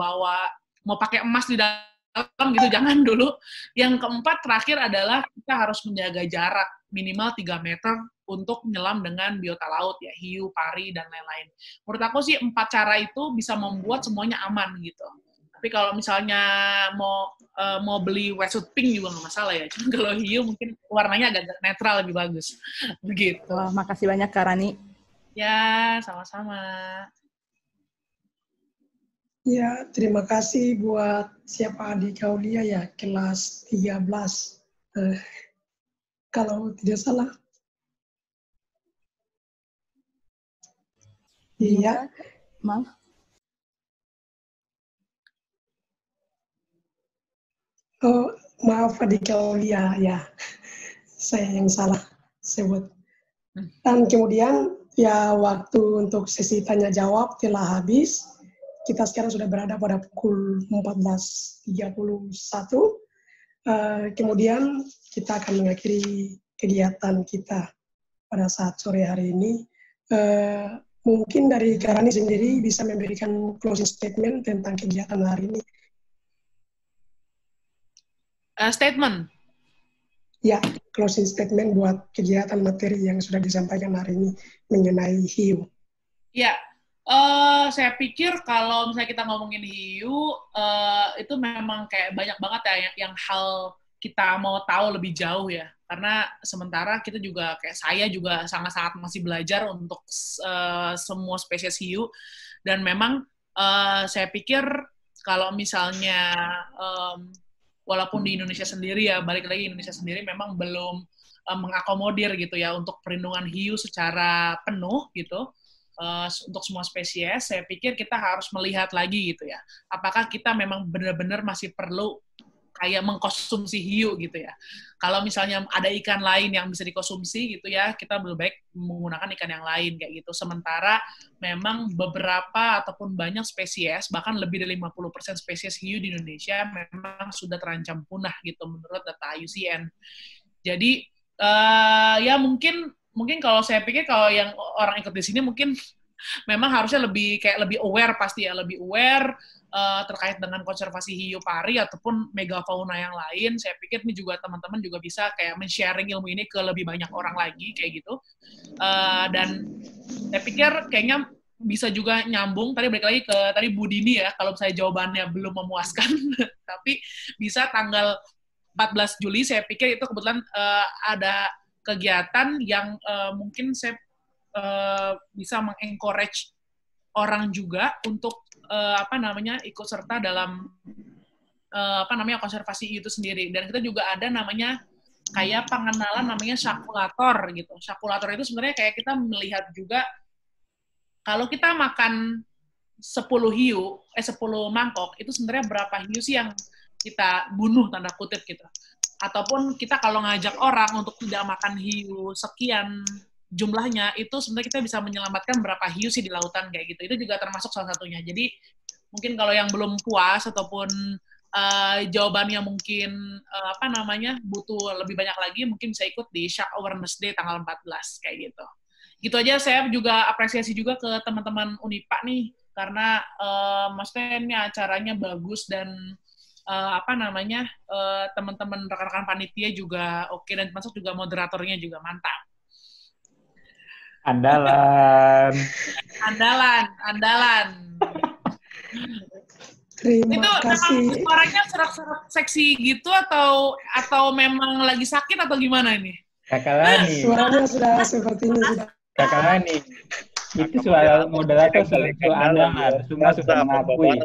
pakai emas di dalam gitu, jangan dulu. Yang keempat, terakhir adalah kita harus menjaga jarak minimal 3 meter untuk menyelam dengan biota laut ya, hiu, pari, dan lain-lain. Menurut aku sih 4 cara itu bisa membuat semuanya aman gitu. Tapi kalau misalnya mau beli wetsuit pink juga nggak masalah ya. Cuma kalau hiu mungkin warnanya agak netral lebih bagus. Begitu. Wah, makasih banyak Kak Rani. Ya, sama-sama. Ya, terima kasih buat siapa adik Aulia ya, kelas 13. Kalau tidak salah. Iya. Maaf. Oh, maaf adik Aulia ya. Saya yang salah sebut. Dan kemudian ya waktu untuk sesi tanya jawab telah habis. Kita sekarang sudah berada pada pukul 14.31. Kemudian kita akan mengakhiri kegiatan kita pada saat sore hari ini. Mungkin dari Kak Rani sendiri bisa memberikan closing statement tentang kegiatan hari ini. Statement? Ya, closing statement buat kegiatan materi yang sudah disampaikan hari ini mengenai hiu. Ya. Saya pikir kalau misalnya kita ngomongin hiu, itu memang kayak banyak banget ya yang hal kita mau tahu lebih jauh ya. Karena sementara kita juga, kayak saya juga sangat-sangat masih belajar untuk semua spesies hiu. Dan memang saya pikir kalau misalnya, walaupun di Indonesia sendiri ya, balik lagi Indonesia sendiri memang belum mengakomodir gitu ya untuk perlindungan hiu secara penuh gitu. Untuk semua spesies, saya pikir kita harus melihat lagi gitu ya. Apakah kita memang benar-benar masih perlu kayak mengkonsumsi hiu gitu ya. Kalau misalnya ada ikan lain yang bisa dikonsumsi gitu ya, kita lebih baik menggunakan ikan yang lain kayak gitu. Sementara memang beberapa ataupun banyak spesies, bahkan lebih dari 50% spesies hiu di Indonesia memang sudah terancam punah gitu menurut data IUCN. Jadi ya mungkin kalau saya pikir kalau yang orang ikut di sini mungkin memang harusnya lebih aware, pasti ya, lebih aware terkait dengan konservasi hiu pari ataupun megafauna yang lain. Saya pikir ini juga teman-teman juga bisa kayak men-sharing ilmu ini ke lebih banyak orang lagi kayak gitu. Dan saya pikir kayaknya bisa juga nyambung tadi, balik lagi ke tadi Bu Dini ya, kalau saya jawabannya belum memuaskan tapi bisa tanggal 14 Juli saya pikir itu kebetulan ada kegiatan yang mungkin saya bisa mengencourage orang juga untuk ikut serta dalam konservasi hiu itu sendiri. Dan kita juga ada namanya kayak pengenalan namanya shakulator gitu. Shakulator itu sebenarnya kayak kita melihat juga kalau kita makan 10 mangkok, itu sebenarnya berapa hiu sih yang kita bunuh, tanda kutip gitu. Ataupun kita kalau ngajak orang untuk tidak makan hiu sekian jumlahnya, itu sebenarnya kita bisa menyelamatkan berapa hiu sih di lautan kayak gitu. Itu juga termasuk salah satunya. Jadi mungkin kalau yang belum puas ataupun jawabannya mungkin butuh lebih banyak lagi, mungkin bisa ikut di Shark Awareness Day tanggal 14 kayak gitu. Gitu aja. Saya juga apresiasi juga ke teman-teman Unipa nih, karena maksudnya ini acaranya bagus dan teman-teman rekan-rekan panitia juga oke, dan termasuk juga moderatornya juga mantap. Andalan. Terima kasih. Memang suaranya serak-serak seksi gitu atau memang lagi sakit atau gimana ini? Kakak Lani. Suaranya sudah seperti ini sudah. Kakak Lani. Itu suara moderator selektor Anda semua sudah mengakui.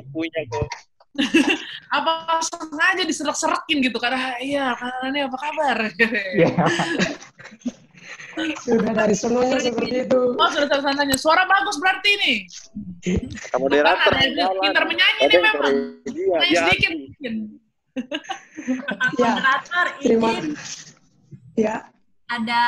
Apa sengaja diserak-serakin gitu karena Kakak Lani apa kabar? Sudah dari semuanya seperti itu. Oh, sudah sananya. Suara bagus berarti nih. Moderator. Pintar menyanyi nih memang. Main sedikit mungkin. Moderator izin. Ya. Ada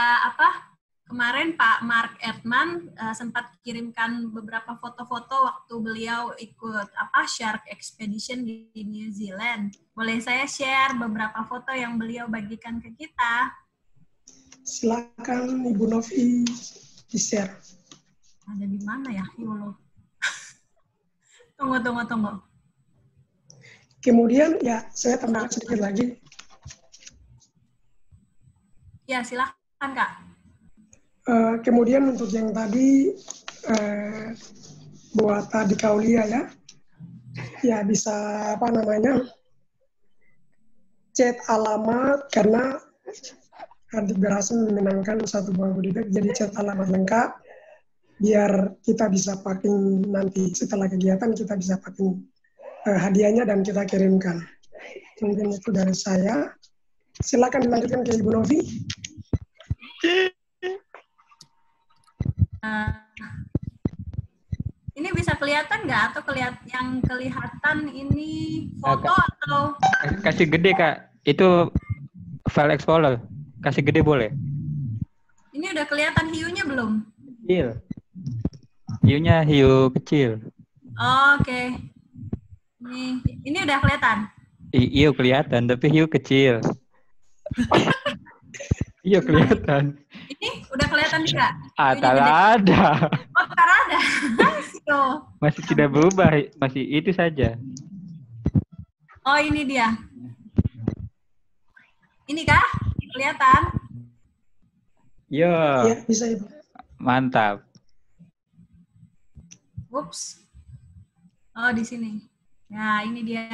kemarin Pak Mark Edman sempat kirimkan beberapa foto-foto waktu beliau ikut Shark Expedition di New Zealand. Boleh saya share beberapa foto yang beliau bagikan ke kita? Silakan Ibu Novi di-share. Ada di mana ya? Yolo. Tunggu. Kemudian saya tambahkan sedikit lagi. Ya, silakan Kak. Kemudian untuk yang tadi buat tadi Aulia ya bisa chat alamat karena Adik berhasil memenangkan satu buah goodie bag, jadi chat alamat lengkap biar kita bisa packing nanti setelah kegiatan, kita bisa packing hadiahnya dan kita kirimkan. Mungkin itu dari saya. Silakan dilanjutkan ke Ibu Novi. Ini bisa kelihatan nggak atau yang kelihatan ini foto atau? Kasih gede Kak, itu file explorer. Kasih gede boleh? Ini udah kelihatan hiunya belum? Kecil. Hiunya hiu kecil. Oke. Ini udah kelihatan? Iya kelihatan, tapi hiu kecil. Iya kelihatan. Ini udah kelihatan juga? Ada. Oh, ada. Masih tidak berubah, masih itu saja. Oh, ini dia. Ini kah? Kelihatan? Yo. Ya, bisa Ibu. Mantap. Ups. Oh, di sini. Nah, ini dia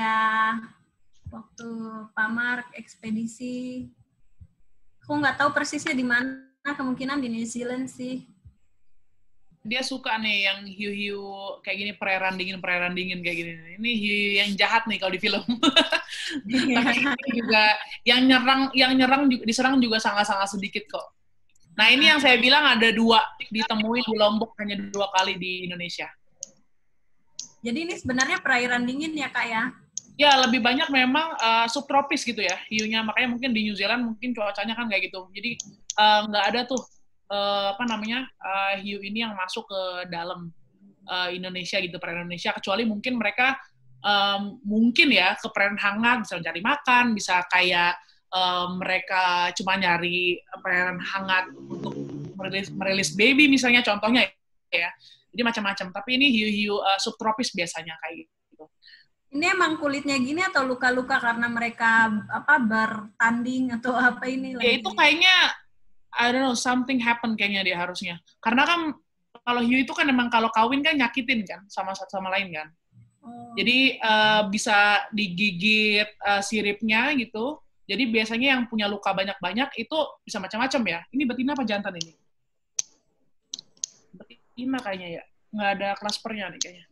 waktu Pak Mark ekspedisi. Aku nggak tahu persisnya di mana, kemungkinan di New Zealand sih. Dia suka nih yang hiu-hiu kayak gini, perairan dingin kayak gini. Ini hiu yang jahat nih kalau di film. Tapi ini juga yang nyerang juga, diserang juga sangat-sangat sedikit kok. Nah, ini yang saya bilang ada 2 ditemui di Lombok, hanya 2 kali di Indonesia. Jadi ini sebenarnya perairan dingin ya Kak ya? Ya, lebih banyak memang subtropis gitu ya hiunya, makanya mungkin di New Zealand mungkin cuacanya kan kayak gitu. Jadi nggak ada tuh hiu ini yang masuk ke dalam Indonesia gitu, perairan Indonesia, kecuali mungkin mereka mungkin ya ke perairan hangat bisa mencari makan, bisa kayak mereka cuma nyari perairan hangat untuk merilis baby misalnya, contohnya ya. Jadi macam-macam, tapi ini hiu-hiu subtropis biasanya kayak gitu. Ini emang kulitnya gini atau luka-luka karena mereka bertanding atau apa ini? Ya itu kayaknya I don't know, something happen kayaknya dia harusnya. Karena kan kalau hiu itu kan memang kalau kawin kan nyakitin kan sama satu sama lain kan. Jadi bisa digigit siripnya gitu. Jadi biasanya yang punya luka banyak-banyak itu bisa macam-macam ya. Ini betina apa jantan ini? betina kayaknya ya. Nggak ada klaspernya nih kayaknya.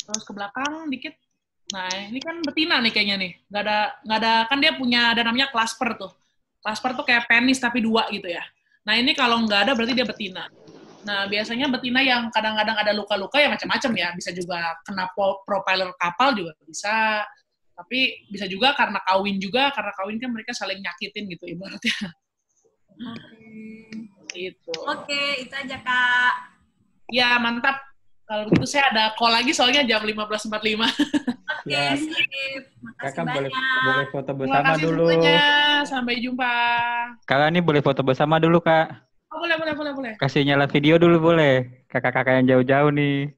Terus ke belakang dikit. Nah, ini kan betina nih kayaknya nih. Nggak ada, kan dia punya, ada namanya klasper tuh. Klasper tuh kayak penis tapi 2 gitu ya. Nah, ini kalau nggak ada berarti dia betina. Nah, biasanya betina yang kadang-kadang ada luka-luka ya macam-macam ya. Bisa juga kena propeller kapal juga bisa. Tapi bisa juga karena kawin karena kawin kan mereka saling nyakitin gitu ibaratnya. Gitu. Oke, itu aja, Kak. Ya, mantap. Kalau begitu saya ada call lagi soalnya jam 15.45. Oke, Ya. sip. Makasih Kakak boleh banyak. foto Terima bersama kasih dulu. semuanya. Sampai jumpa. Kakak ini boleh foto bersama dulu, Kak. Oh, boleh. Kasih nyala video dulu boleh. Kakak-kakak yang jauh-jauh nih.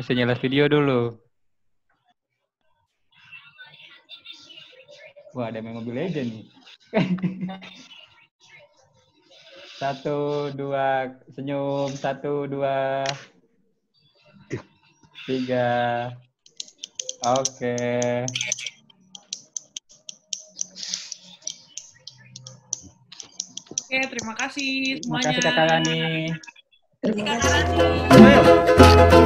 Kasih nyala video dulu. Wah, ada main Mobile Legends nih. 1, 2, senyum. 1, 2, 3. Oke. Oke, terima kasih Terima semuanya. kasih Kakak Rani. Terima Kak kasih. Rani. Ayo.